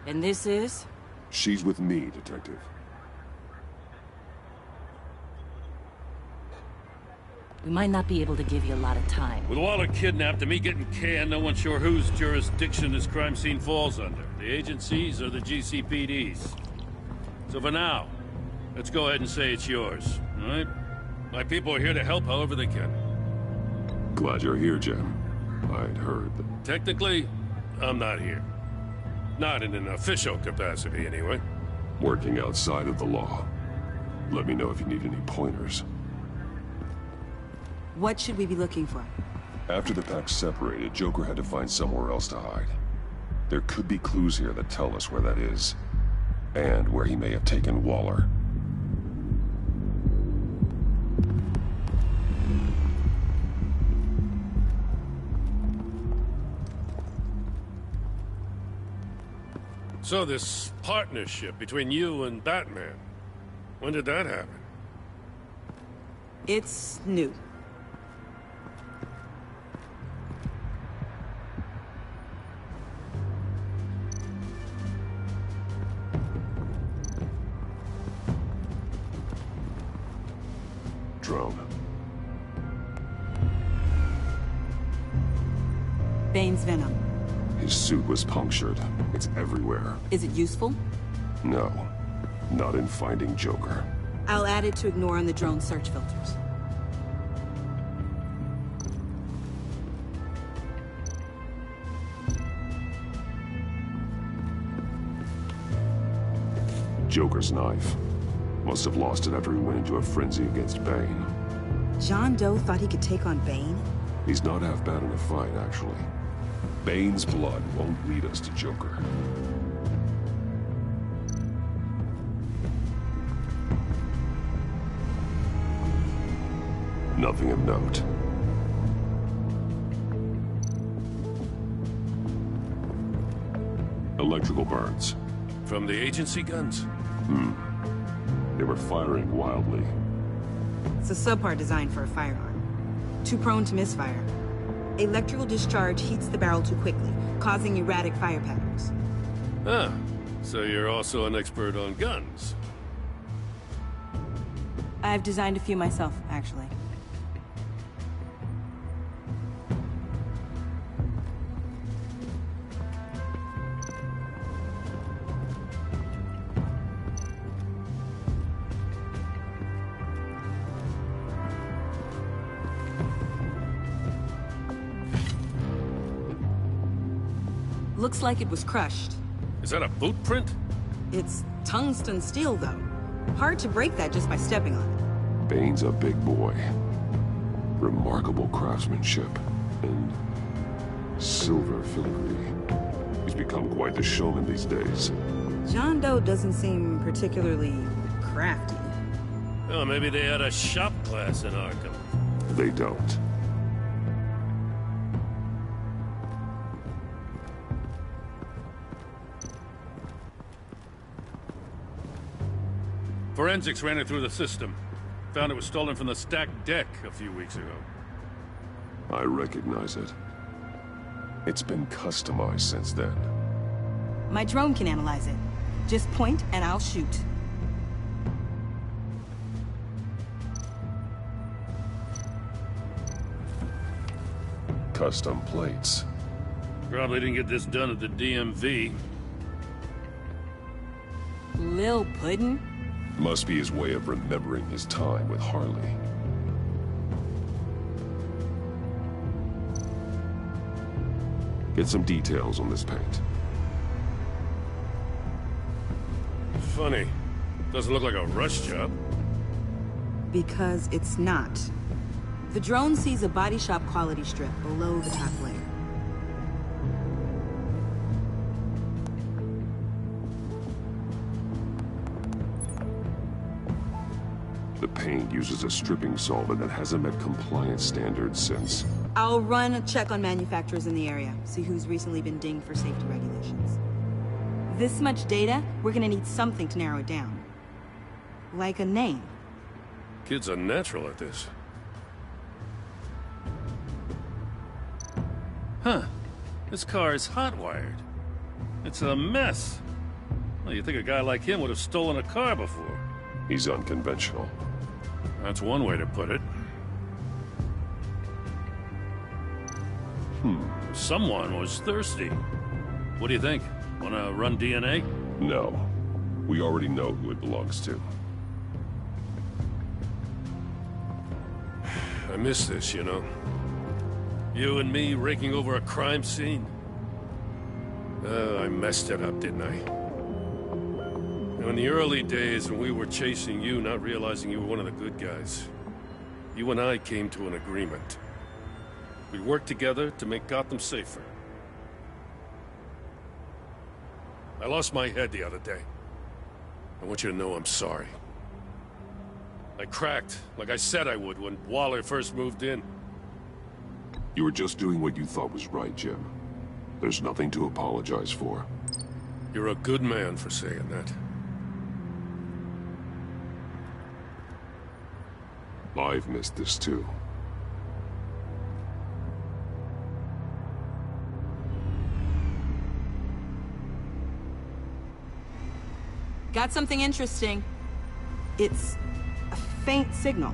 And this is? She's with me, Detective. We might not be able to give you a lot of time. With Waller kidnapped and me getting canned, no one's sure whose jurisdiction this crime scene falls under. The agencies or the GCPD's. So for now, let's go ahead and say it's yours, all right? My people are here to help however they can. Glad you're here, Jim. I'd heard that... Technically, I'm not here. Not in an official capacity, anyway. Working outside of the law. Let me know if you need any pointers. What should we be looking for? After the pack separated, Joker had to find somewhere else to hide. There could be clues here that tell us where that is. And where he may have taken Waller. So this partnership between you and Batman, when did that happen? It's new. Drone. Bane's venom. His suit was punctured. It's everywhere. Is it useful? No. Not in finding Joker. I'll add it to ignore on the drone search filters. Joker's knife. Must have lost it after he went into a frenzy against Bane. John Doe thought he could take on Bane? He's not half bad in a fight, actually. Bane's blood won't lead us to Joker. Nothing of note. Electrical burns. From the agency guns? They were firing wildly. It's a subpart designed for a firearm. Too prone to misfire. Electrical discharge heats the barrel too quickly, causing erratic fire patterns. Ah, so you're also an expert on guns. I've designed a few myself, actually. Looks like it was crushed. Is that a boot print? It's tungsten steel, though. Hard to break that just by stepping on it. Bane's a big boy. Remarkable craftsmanship. And silver filigree. He's become quite the showman these days. John Doe doesn't seem particularly crafty. Oh, maybe they had a shop class in Arkham. They don't. Forensics ran it through the system. Found it was stolen from the stacked deck a few weeks ago. I recognize it. It's been customized since then. My drone can analyze it. Just point and I'll shoot. Custom plates. Probably didn't get this done at the DMV. Lil Puddin'? Must be his way of remembering his time with Harley. Get some details on this paint. Funny. Doesn't look like a rush job. Because it's not. The drone sees a body shop quality strip below the top layer. The paint uses a stripping solvent that hasn't met compliance standards since... I'll run a check on manufacturers in the area, see who's recently been dinged for safety regulations. This much data, we're gonna need something to narrow it down. Like a name. Kid's a natural at this. Huh. This car is hot-wired. It's a mess. Well, you'd think a guy like him would have stolen a car before. He's unconventional. That's one way to put it. Someone was thirsty. What do you think? Wanna run DNA? No. We already know who it belongs to. I miss this, you know. You and me raking over a crime scene. I messed it up, didn't I? Now, in the early days when we were chasing you, not realizing you were one of the good guys, you and I came to an agreement. We worked together to make Gotham safer. I lost my head the other day. I want you to know I'm sorry. I cracked, like I said I would when Waller first moved in. You were just doing what you thought was right, Jim. There's nothing to apologize for. You're a good man for saying that. I've missed this too. Got something interesting. It's a faint signal.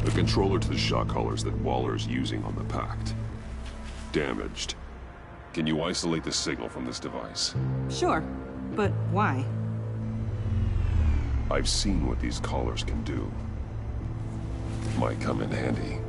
The controller to the shock collars that Waller's using on the Pact. Damaged. Can you isolate the signal from this device? Sure, but why? I've seen what these collars can do. Might come in handy.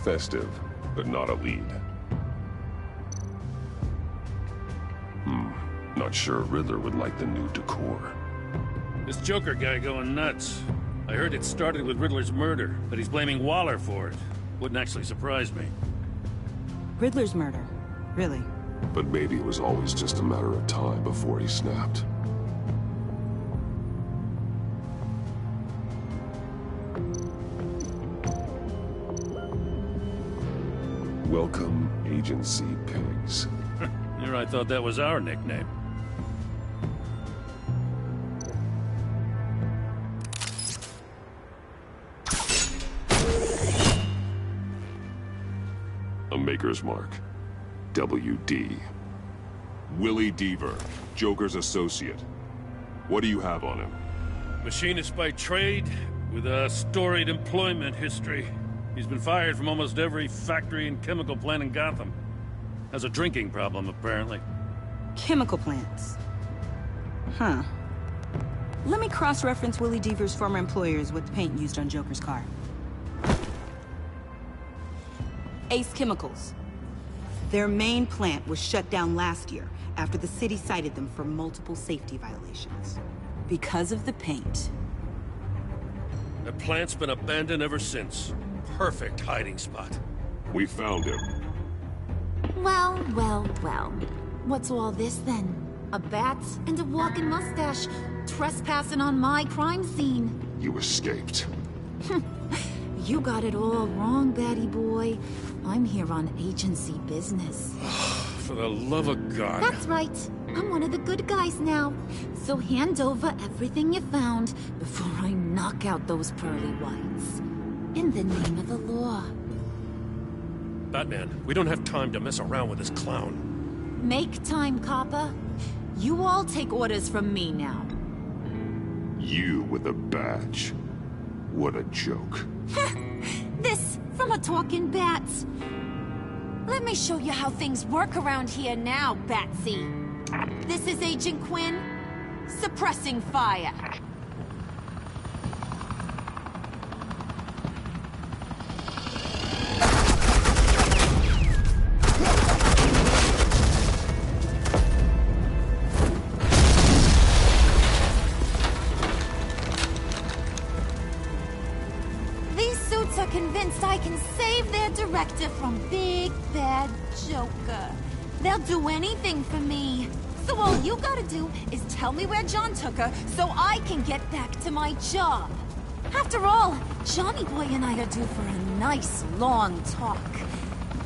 Festive, but not a lead. Not sure Riddler would like the new decor. This Joker guy going nuts. I heard it started with Riddler's murder, but he's blaming Waller for it. Wouldn't actually surprise me. Riddler's murder? Really? But maybe it was always just a matter of time before he snapped. Welcome, Agency Pigs. Here I thought that was our nickname. A Maker's Mark. WD. Willie Deaver, Joker's associate. What do you have on him? Machinist by trade, with a storied employment history. He's been fired from almost every factory and chemical plant in Gotham. Has a drinking problem, apparently. Chemical plants. Huh. Let me cross-reference Willie Deaver's former employers with the paint used on Joker's car. Ace Chemicals. Their main plant was shut down last year after the city cited them for multiple safety violations. Because of the paint. The plant's been abandoned ever since. Perfect hiding spot. We found him. Well, well, well. What's all this then? A bat and a walking mustache trespassing on my crime scene. You escaped. You got it all wrong, Batty boy. I'm here on agency business. For the love of God. That's right. I'm one of the good guys now. So hand over everything you found before I knock out those pearly whites. In the name of the law. Batman, we don't have time to mess around with this clown. Make time, copper. You all take orders from me now. You with a badge. What a joke. This from a talking bat. Let me show you how things work around here now, Batsy. This is Agent Quinn, suppressing fire. Convinced I can save their director from Big Bad Joker. They'll do anything for me. So all you gotta do is tell me where John took her so I can get back to my job. After all, Johnny Boy and I are due for a nice long talk.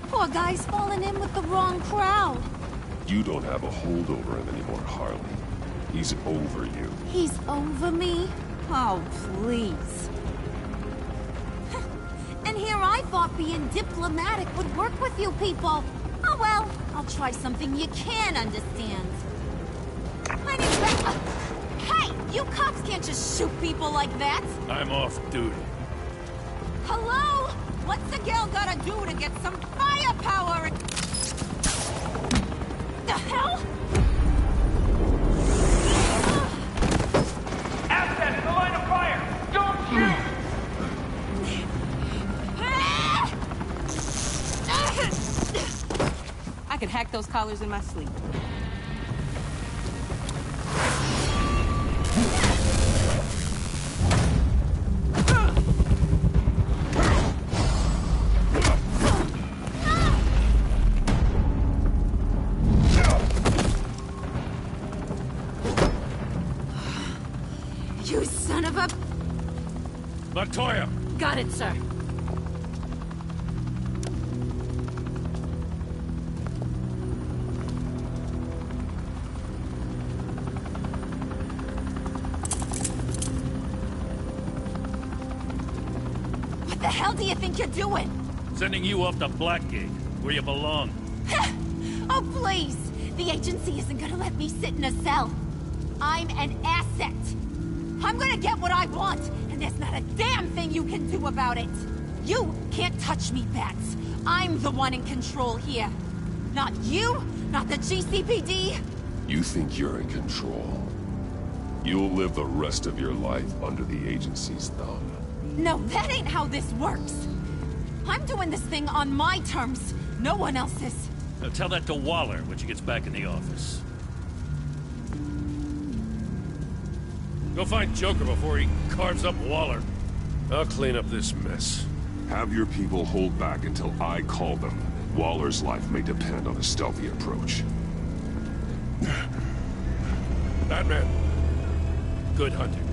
Poor guy's falling in with the wrong crowd. You don't have a hold over him anymore, Harley. He's over you. He's over me? Oh, please. And here I thought being diplomatic would work with you people. Oh well, I'll try something you can understand. Hey, you cops can't just shoot people like that. I'm off duty. Hello? What's the girl gotta do to get some firepower? The hell? can hack those collars in my sleep. You son of a... Montoya! Got it, sir. What the hell do you think you're doing? Sending you off to Blackgate, where you belong. Oh, please! The agency isn't gonna let me sit in a cell. I'm an asset. I'm gonna get what I want, and there's not a damn thing you can do about it. You can't touch me, Bats. I'm the one in control here. Not you, not the GCPD. You think you're in control? You'll live the rest of your life under the agency's thumb. No, that ain't how this works. I'm doing this thing on my terms, no one else's. Now tell that to Waller when she gets back in the office. Go find Joker before he carves up Waller. I'll clean up this mess. Have your people hold back until I call them. Waller's life may depend on a stealthy approach. Batman. Good hunting.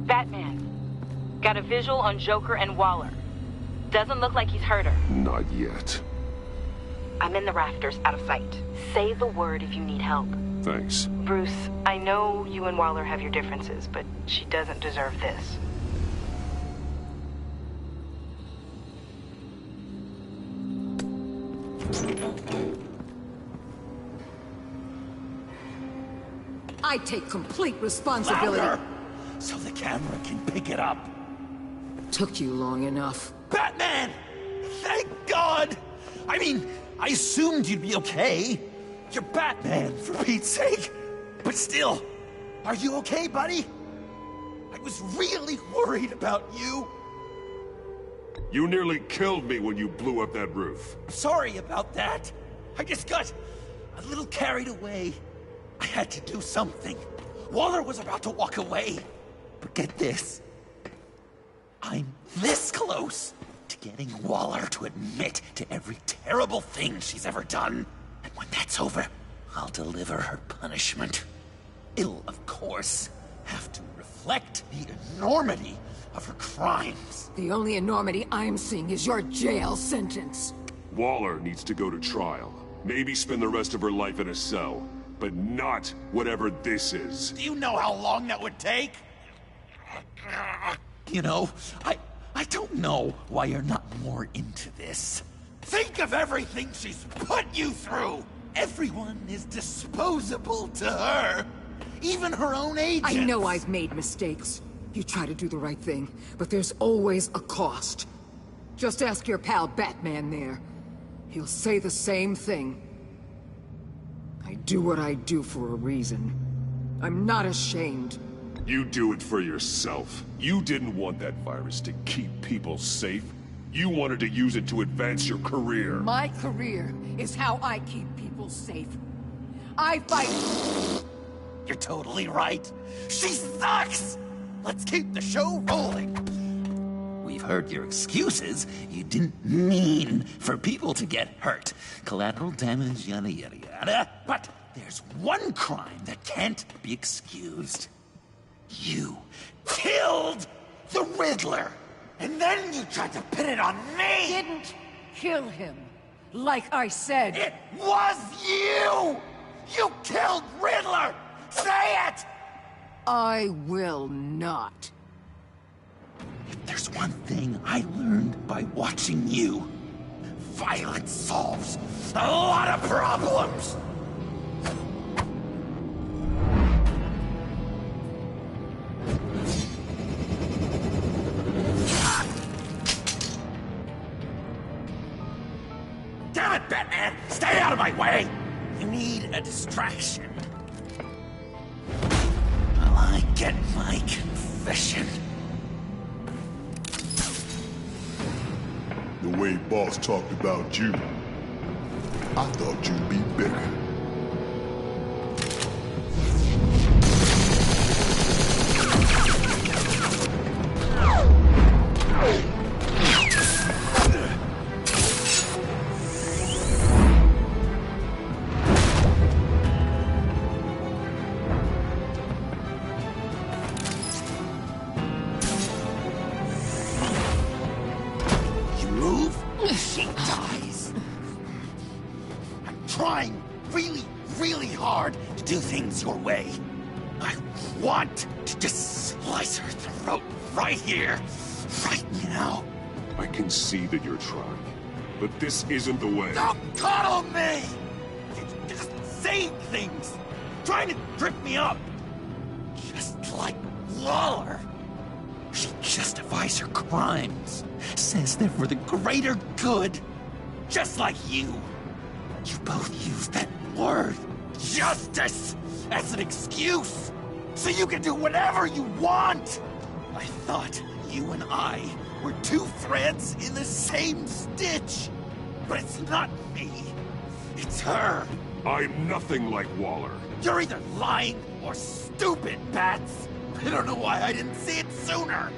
Batman. Got a visual on Joker and Waller. Doesn't look like he's hurt her. Not yet. I'm in the rafters, out of sight. Say the word if you need help. Thanks. Bruce, I know you and Waller have your differences, but she doesn't deserve this. I take complete responsibility. Louder, so the camera can pick it up. Took you long enough. Batman! Thank God! I mean, I assumed you'd be okay. You're Batman, for Pete's sake. But still, are you okay, buddy? I was really worried about you. You nearly killed me when you blew up that roof. Sorry about that. I just got a little carried away. I had to do something. Waller was about to walk away. But get this. I'm this close to getting Waller to admit to every terrible thing she's ever done. And when that's over, I'll deliver her punishment. It'll, of course, have to reflect the enormity of her crimes. The only enormity I'm seeing is your jail sentence. Waller needs to go to trial. Maybe spend the rest of her life in a cell. But not whatever this is. Do you know how long that would take? You know, I don't know why you're not more into this. Think of everything she's put you through! Everyone is disposable to her. Even her own agents. I know I've made mistakes. You try to do the right thing, but there's always a cost. Just ask your pal Batman there. He'll say the same thing. I do what I do for a reason. I'm not ashamed. You do it for yourself. You didn't want that virus to keep people safe. You wanted to use it to advance your career. My career is how I keep people safe. I fight... You're totally right. She sucks! Let's keep the show rolling. We've heard your excuses. You didn't mean for people to get hurt. Collateral damage, yada yada yada. But there's one crime that can't be excused. You killed the Riddler! And then you tried to pin it on me! Didn't kill him. Like I said. It was you! You killed Riddler! Say it! I will not. If there's one thing I learned by watching you, violence solves a lot of problems! Damn it, Batman! Stay out of my way! You need a distraction. While I get my confession. The way Boss talked about you, I thought you'd be bigger. She dies. I'm trying really hard to do things your way. I want to just slice her throat right here, right now. I can see that you're trying, but this isn't the way. Don't coddle me! You're just saying things, trying to trip me up. Just like Waller. She justifies her crimes, says they're for the greater good, just like you. You both use that word, justice, as an excuse, so you can do whatever you want. I thought you and I were two threads in the same stitch, but it's not me, it's her. I'm nothing like Waller. You're either lying or stupid, Bats. I don't know why I didn't see it sooner.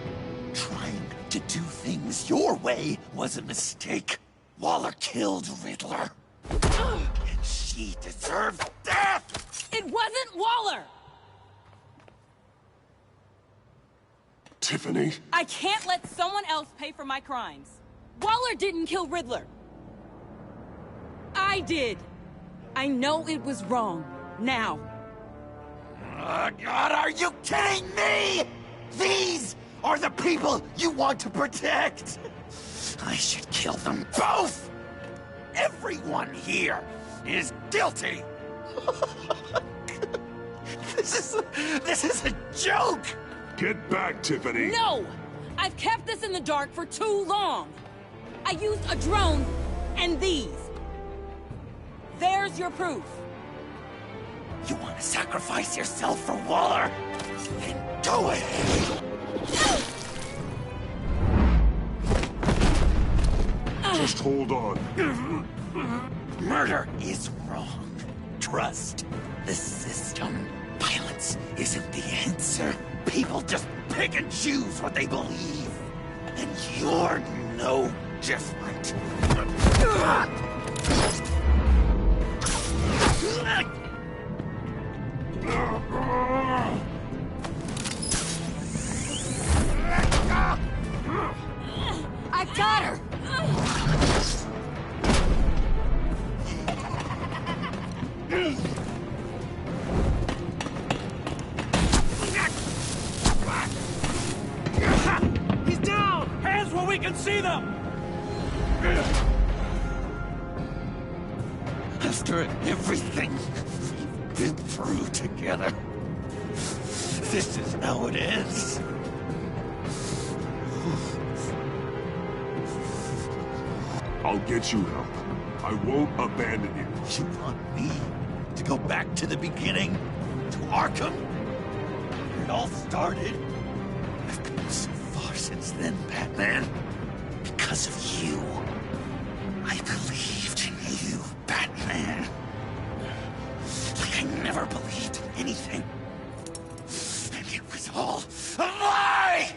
Trying to do things your way was a mistake. Waller killed Riddler. And she deserves death! It wasn't Waller! Tiffany? I can't let someone else pay for my crimes. Waller didn't kill Riddler. I did. I know it was wrong. Now. God, are you kidding me? These are the people you want to protect. I should kill them both. Everyone here is guilty. This is a joke. Get back, Tiffany. No! I've kept this in the dark for too long. I used a drone and these. There's your proof. You want to sacrifice yourself for Waller? Then go ahead. Just hold on. Murder is wrong. Trust the system. Violence isn't the answer. People just pick and choose what they believe. And you're no different. I got her! can see them! After everything we've been through together, this is how it ends. I'll get you help. I won't abandon you. You want me to go back to the beginning? To Arkham? Where it all started? I've come so far since then, Batman. Because of you. I believed in you, Batman. Like I never believed in anything. And it was all a lie!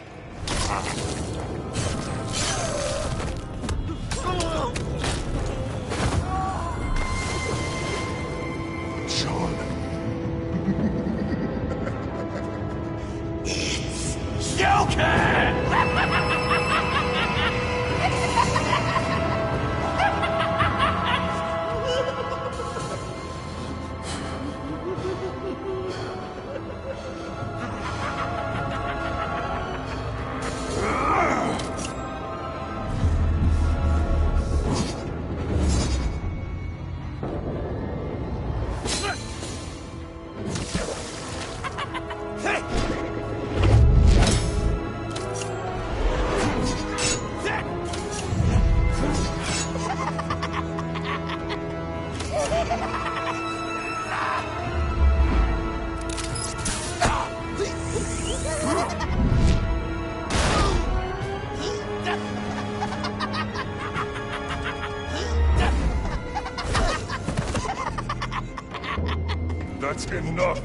John. It's Joker! That's enough.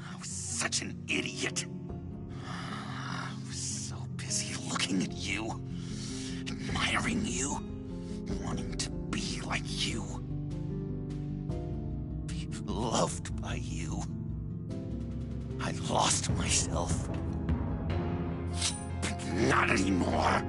I was such an idiot. I was so busy looking at you, admiring you, wanting to be like you. Be loved by you. I lost myself. But not anymore.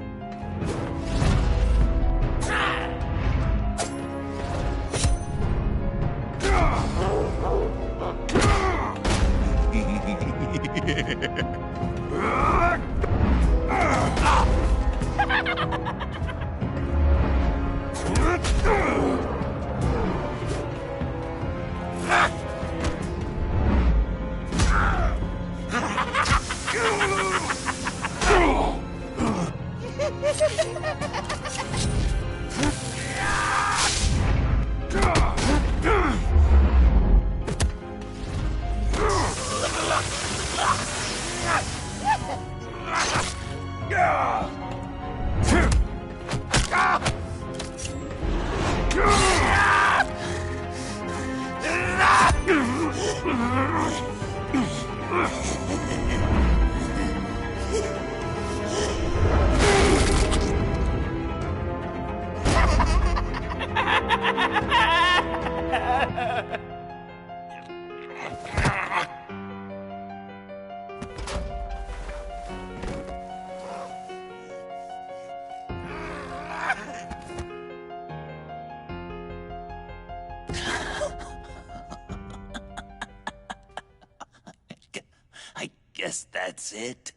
I guess that's it.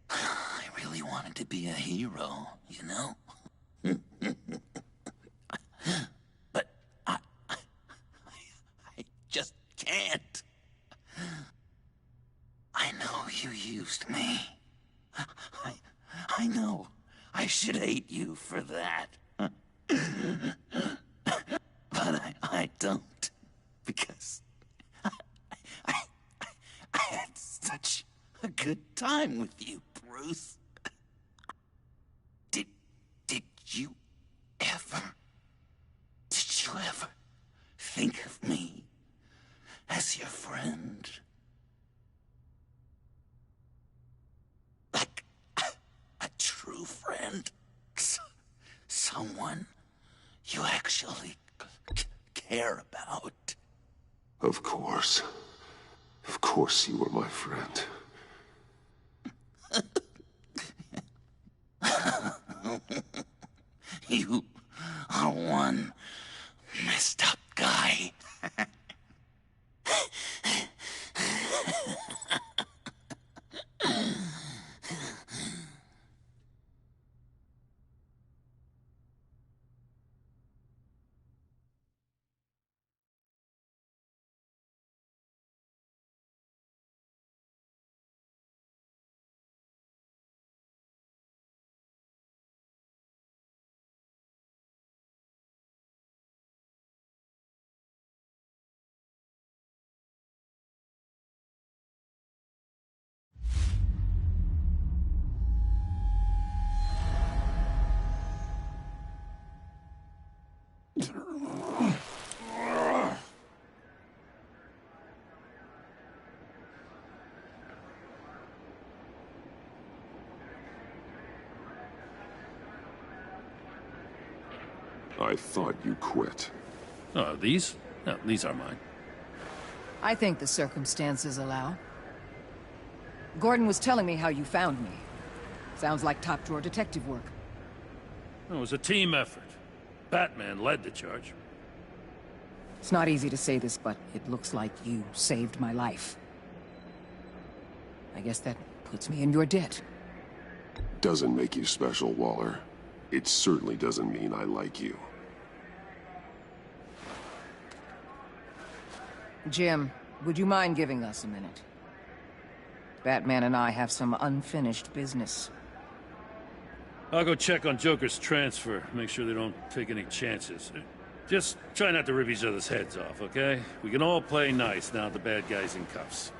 I really wanted to be a hero, you know? But I just can't. I know you used accused me. I know. I should hate you for that. But I don't. Because I had such a good time with you, Bruce. Did you ever think of me as your friend? Like a true friend? Someone you actually care about? Of course. Of course you were my friend. You are one messed up guy. I thought you quit. Oh, these? No, these are mine. I think the circumstances allow. Gordon was telling me how you found me. Sounds like top-drawer detective work. It was a team effort. Batman led the charge. It's not easy to say this, but it looks like you saved my life. I guess that puts me in your debt. Doesn't make you special, Waller. It certainly doesn't mean I like you. Jim, would you mind giving us a minute? Batman and I have some unfinished business. I'll go check on Joker's transfer, make sure they don't take any chances. Just try not to rip each other's heads off, okay? We can all play nice now the bad guy's in cuffs.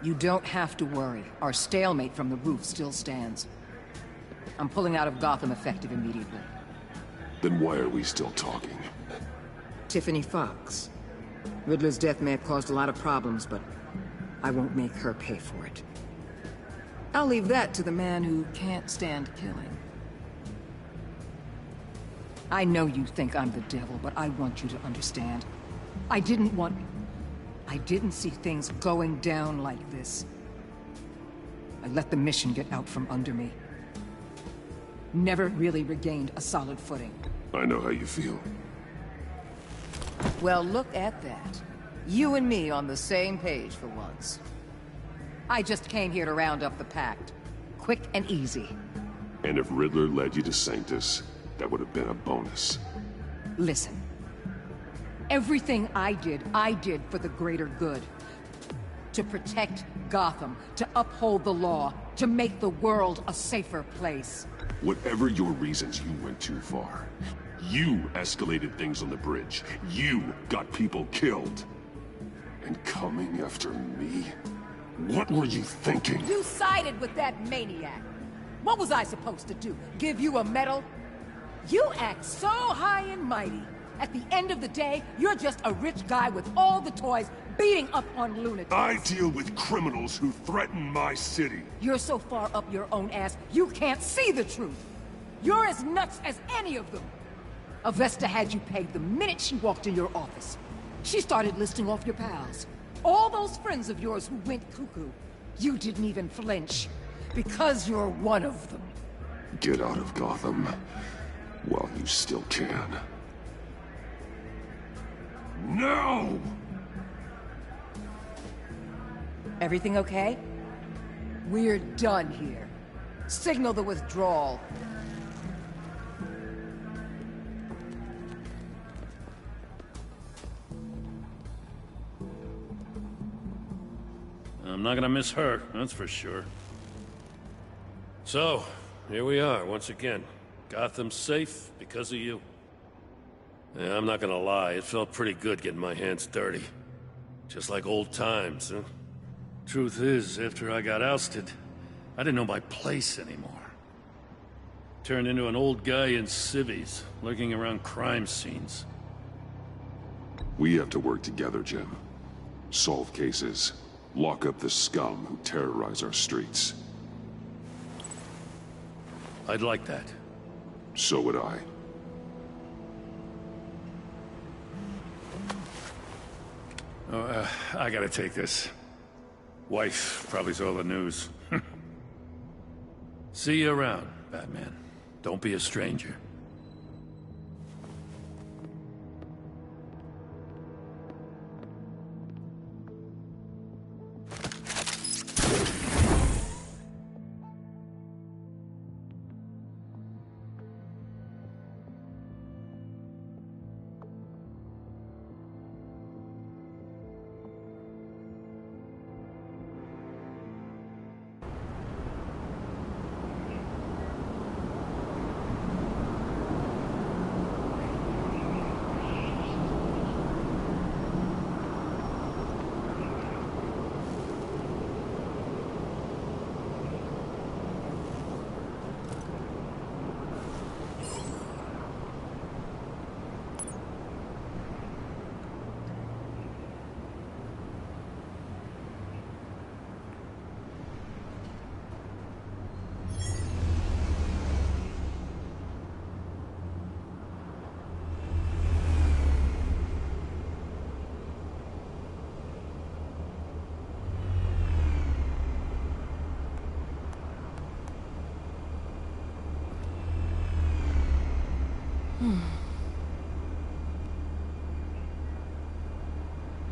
You don't have to worry. Our stalemate from the roof still stands. I'm pulling out of Gotham effective immediately. Then why are we still talking? Tiffany Fox. Riddler's death may have caused a lot of problems, but I won't make her pay for it. I'll leave that to the man who can't stand killing. I know you think I'm the devil, but I want you to understand. I didn't see things going down like this. I let the mission get out from under me. Never really regained a solid footing. I know how you feel. Well, look at that. You and me on the same page for once. I just came here to round up the pact. Quick and easy. And if Riddler led you to Sanctus, that would have been a bonus. Listen. Everything I did for the greater good. To protect Gotham, to uphold the law, to make the world a safer place. Whatever your reasons, you went too far. You escalated things on the bridge. You got people killed. And coming after me? What were you thinking? You sided with that maniac. What was I supposed to do? Give you a medal? You act so high and mighty. At the end of the day, you're just a rich guy with all the toys beating up on lunatics. I deal with criminals who threaten my city. You're so far up your own ass, you can't see the truth. You're as nuts as any of them. Avesta had you pegged the minute she walked in your office. She started listing off your pals. All those friends of yours who went cuckoo. You didn't even flinch. Because you're one of them. Get out of Gotham while you still can. No! Everything okay? We're done here. Signal the withdrawal. I'm not gonna miss her, that's for sure. So, here we are, once again. Gotham's safe because of you. Yeah, I'm not gonna lie, it felt pretty good getting my hands dirty. Just like old times, huh? Truth is, after I got ousted, I didn't know my place anymore. Turned into an old guy in civvies, lurking around crime scenes. We have to work together, Jim. Solve cases. Lock up the scum who terrorize our streets. I'd like that. So would I. Oh, I gotta take this. Wife probably saw the news. See you around, Batman. Don't be a stranger.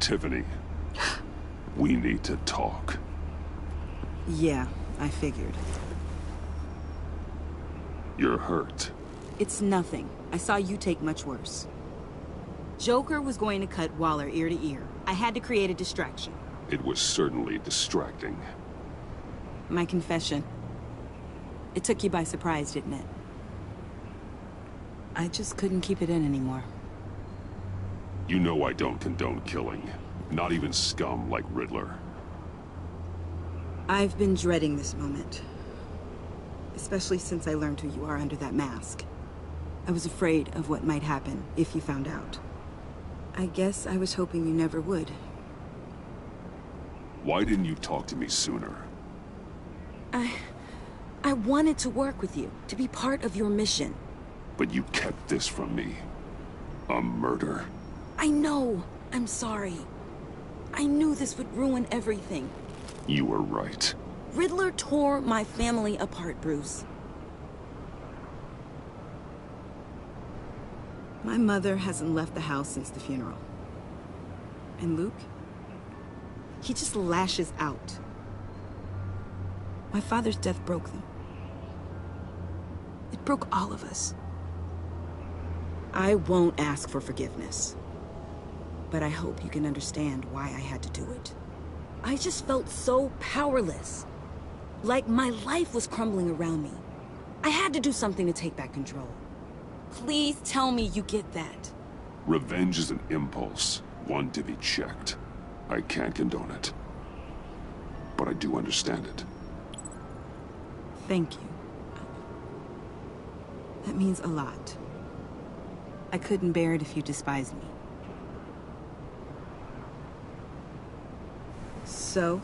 Tiffany, we need to talk. Yeah, I figured. You're hurt. It's nothing. I saw you take much worse. Joker was going to cut Waller ear to ear. I had to create a distraction. It was certainly distracting. My confession. It took you by surprise, didn't it? I just couldn't keep it in anymore. You know I don't condone killing. Not even scum like Riddler. I've been dreading this moment. Especially since I learned who you are under that mask. I was afraid of what might happen if you found out. I guess I was hoping you never would. Why didn't you talk to me sooner? I wanted to work with you, to be part of your mission. But you kept this from me. A murder. I know. I'm sorry. I knew this would ruin everything. You were right. Riddler tore my family apart, Bruce. My mother hasn't left the house since the funeral. And Luke? He just lashes out. My father's death broke them. It broke all of us. I won't ask for forgiveness. But I hope you can understand why I had to do it. I just felt so powerless. Like my life was crumbling around me. I had to do something to take back control. Please tell me you get that. Revenge is an impulse, one to be checked. I can't condone it. But I do understand it. Thank you. That means a lot. I couldn't bear it if you despised me. So,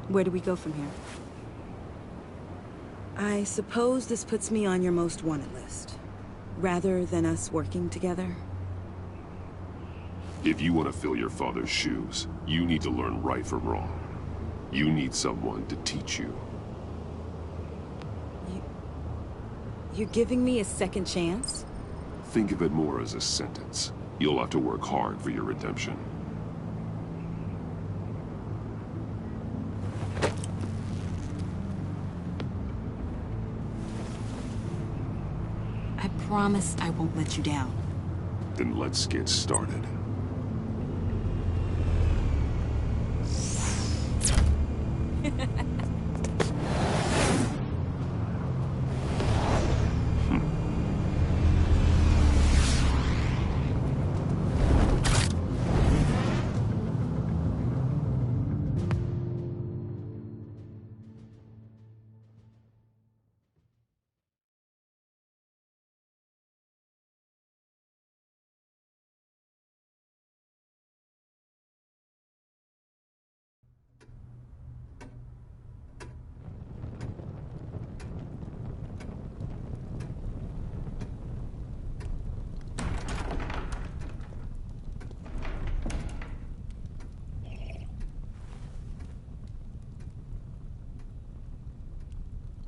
where do we go from here? I suppose this puts me on your most wanted list, rather than us working together. If you want to fill your father's shoes, you need to learn right from wrong. You need someone to teach you. You're giving me a second chance? Think of it more as a sentence. You'll have to work hard for your redemption. I promise I won't let you down. Then let's get started.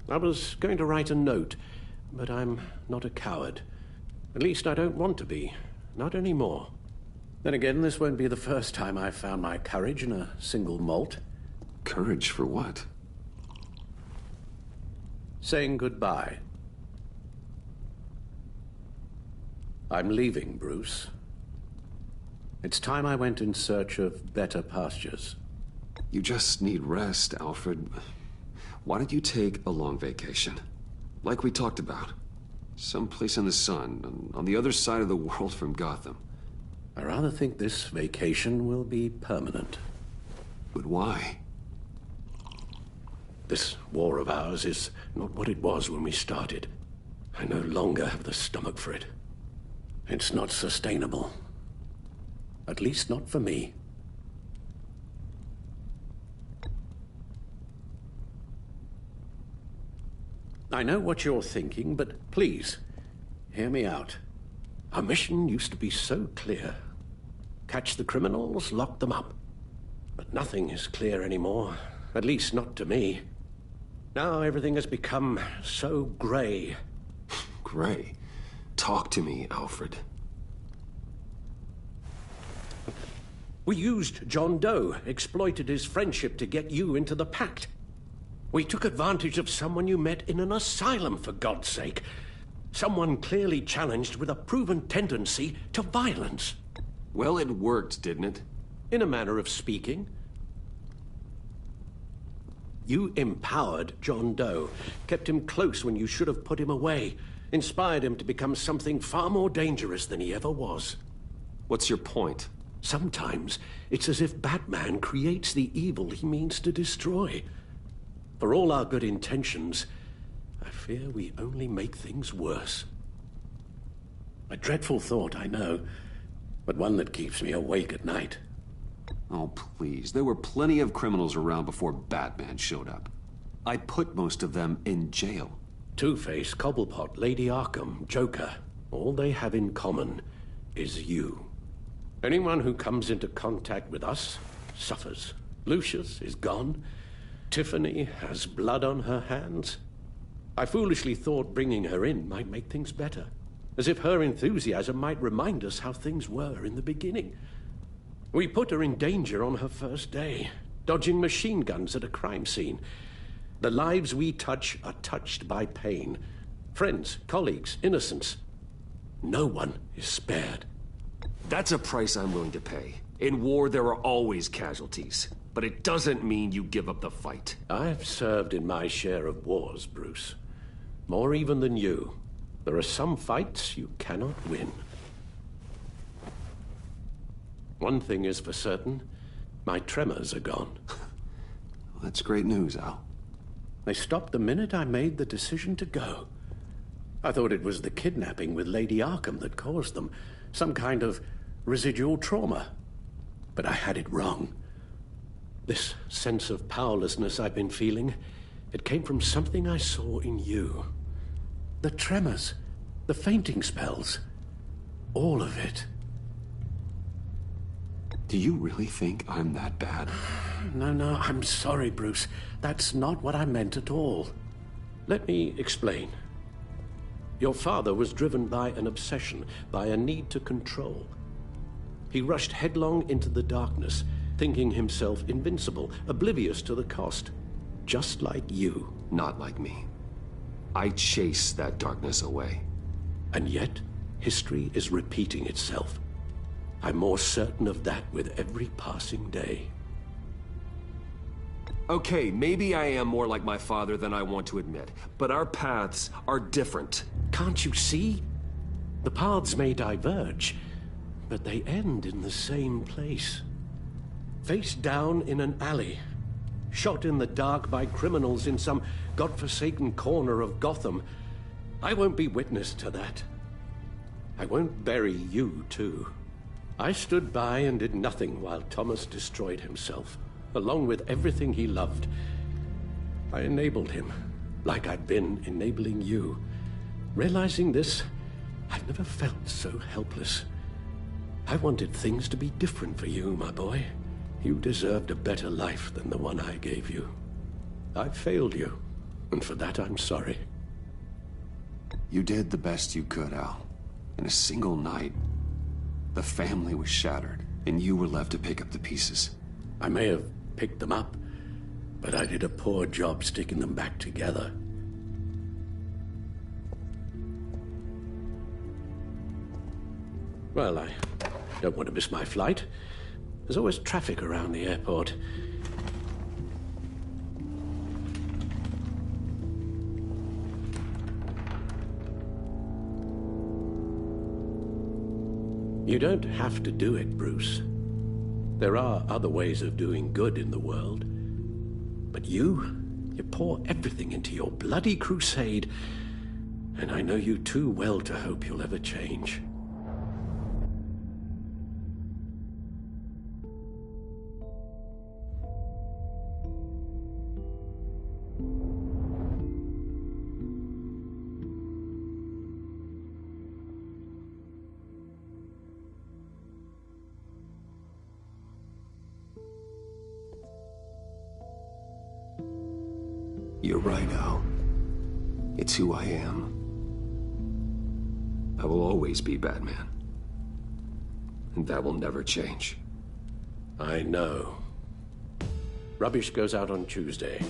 I was going to write a note, but I'm not a coward. At least I don't want to be. Not anymore. Then again, this won't be the first time I've found my courage in a single malt. Courage for what? Saying goodbye. I'm leaving, Bruce. It's time I went in search of better pastures. You just need rest, Alfred. Why don't you take a long vacation? Like we talked about. Someplace in the sun, on the other side of the world from Gotham. I rather think this vacation will be permanent. But why? This war of ours is not what it was when we started. I no longer have the stomach for it. It's not sustainable. At least not for me. I know what you're thinking, but please, hear me out. Our mission used to be so clear. Catch the criminals, lock them up. But nothing is clear anymore, at least not to me. Now everything has become so gray. Gray? Talk to me, Alfred. We used John Doe, exploited his friendship to get you into the pact. We took advantage of someone you met in an asylum, for God's sake. Someone clearly challenged with a proven tendency to violence. Well, it worked, didn't it? In a manner of speaking. You empowered John Doe, kept him close when you should have put him away, inspired him to become something far more dangerous than he ever was. What's your point? Sometimes it's as if Batman creates the evil he means to destroy. For all our good intentions, I fear we only make things worse. A dreadful thought, I know, but one that keeps me awake at night. Oh, please. There were plenty of criminals around before Batman showed up. I put most of them in jail. Two-Face, Cobblepot, Lady Arkham, Joker, all they have in common is you. Anyone who comes into contact with us suffers. Lucius is gone. Tiffany has blood on her hands. I foolishly thought bringing her in might make things better, as if her enthusiasm might remind us how things were in the beginning. We put her in danger on her first day, dodging machine guns at a crime scene. The lives we touch are touched by pain. Friends, colleagues, innocents. No one is spared. That's a price I'm willing to pay. In war, there are always casualties. But it doesn't mean you give up the fight. I've served in my share of wars, Bruce. More even than you. There are some fights you cannot win. One thing is for certain, my tremors are gone. Well, that's great news, Al. They stopped the minute I made the decision to go. I thought it was the kidnapping with Lady Arkham that caused them. Some kind of residual trauma. But I had it wrong. This sense of powerlessness I've been feeling, it came from something I saw in you. The tremors, the fainting spells, all of it. Do you really think I'm that bad? No, I'm sorry, Bruce. That's not what I meant at all. Let me explain. Your father was driven by an obsession, by a need to control. He rushed headlong into the darkness, thinking himself invincible, oblivious to the cost. Just like you. Not like me. I chase that darkness away. And yet, history is repeating itself. I'm more certain of that with every passing day. Okay, maybe I am more like my father than I want to admit, but our paths are different. Can't you see? The paths may diverge, but they end in the same place. Face down in an alley, shot in the dark by criminals in some godforsaken corner of Gotham. I won't be witness to that. I won't bury you, too. I stood by and did nothing while Thomas destroyed himself, along with everything he loved. I enabled him, like I've been enabling you. Realizing this, I've never felt so helpless. I wanted things to be different for you, my boy. You deserved a better life than the one I gave you. I failed you, and for that I'm sorry. You did the best you could, Al. In a single night, the family was shattered, and you were left to pick up the pieces. I may have picked them up, but I did a poor job sticking them back together. Well, I don't want to miss my flight. There's always traffic around the airport. You don't have to do it, Bruce. There are other ways of doing good in the world. But you pour everything into your bloody crusade, and I know you too well to hope you'll ever change. You're right, Al. It's who I am. I will always be Batman. And that will never change. I know. Rubbish goes out on Tuesday,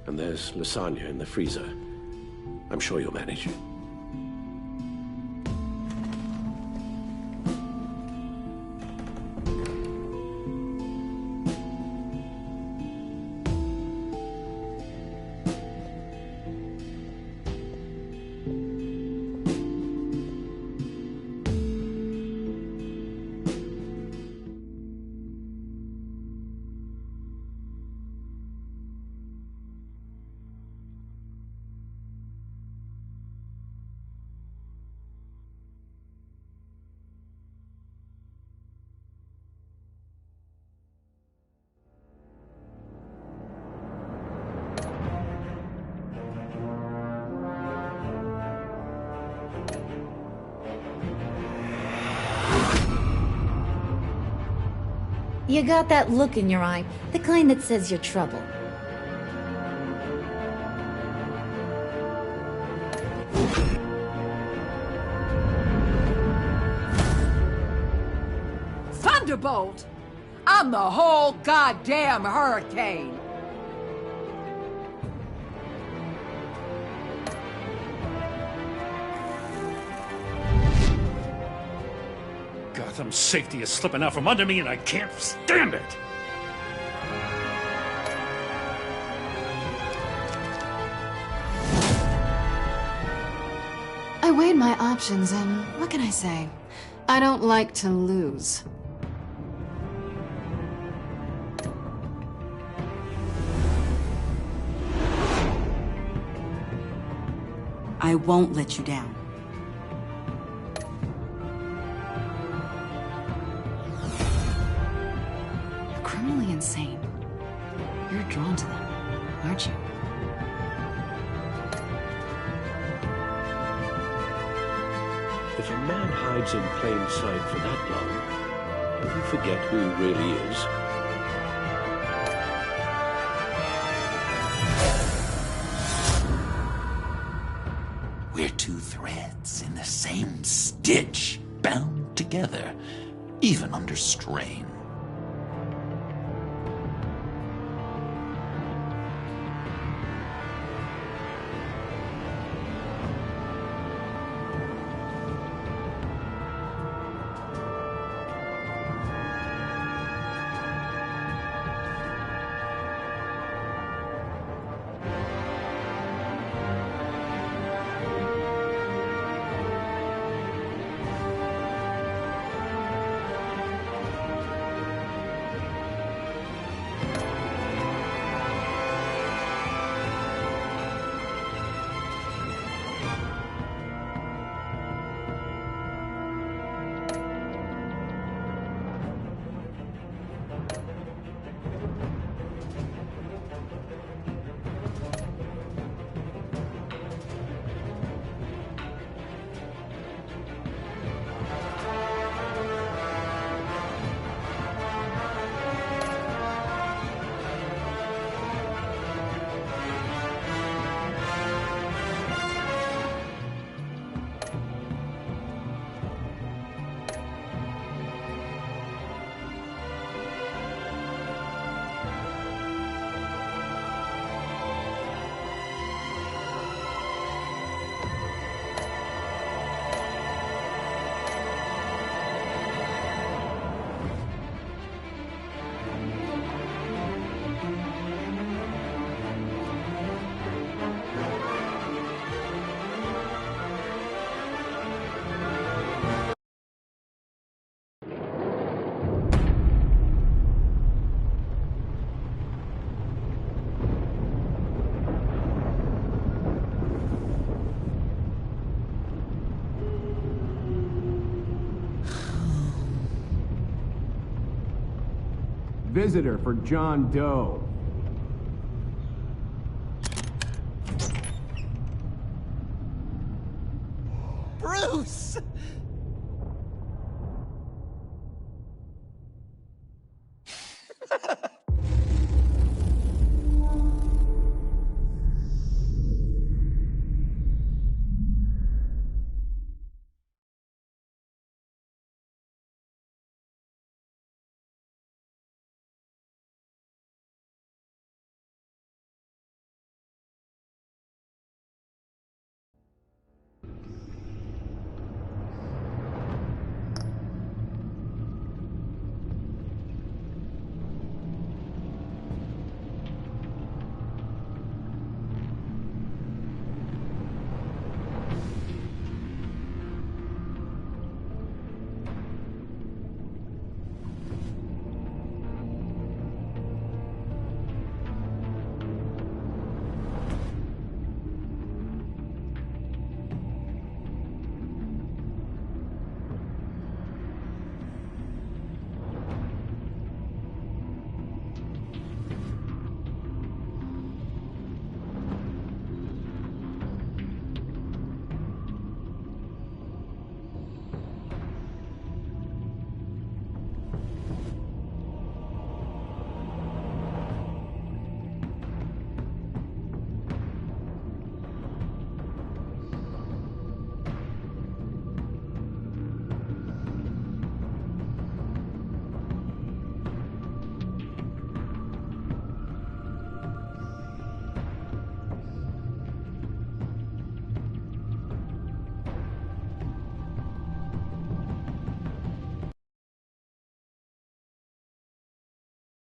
and there's lasagna in the freezer. I'm sure you'll manage. You got that look in your eye, the kind that says you're trouble. Thunderbolt! I'm the whole goddamn hurricane! Gotham's safety is slipping out from under me, and I can't stand it! I weighed my options, and what can I say? I don't like to lose. I won't let you down. You're criminally insane. You're drawn to them, aren't you? If a man hides in plain sight for that long, will he forget who he really is? We're two threads in the same stitch, bound together, even under strain. Visitor for John Doe. Bruce!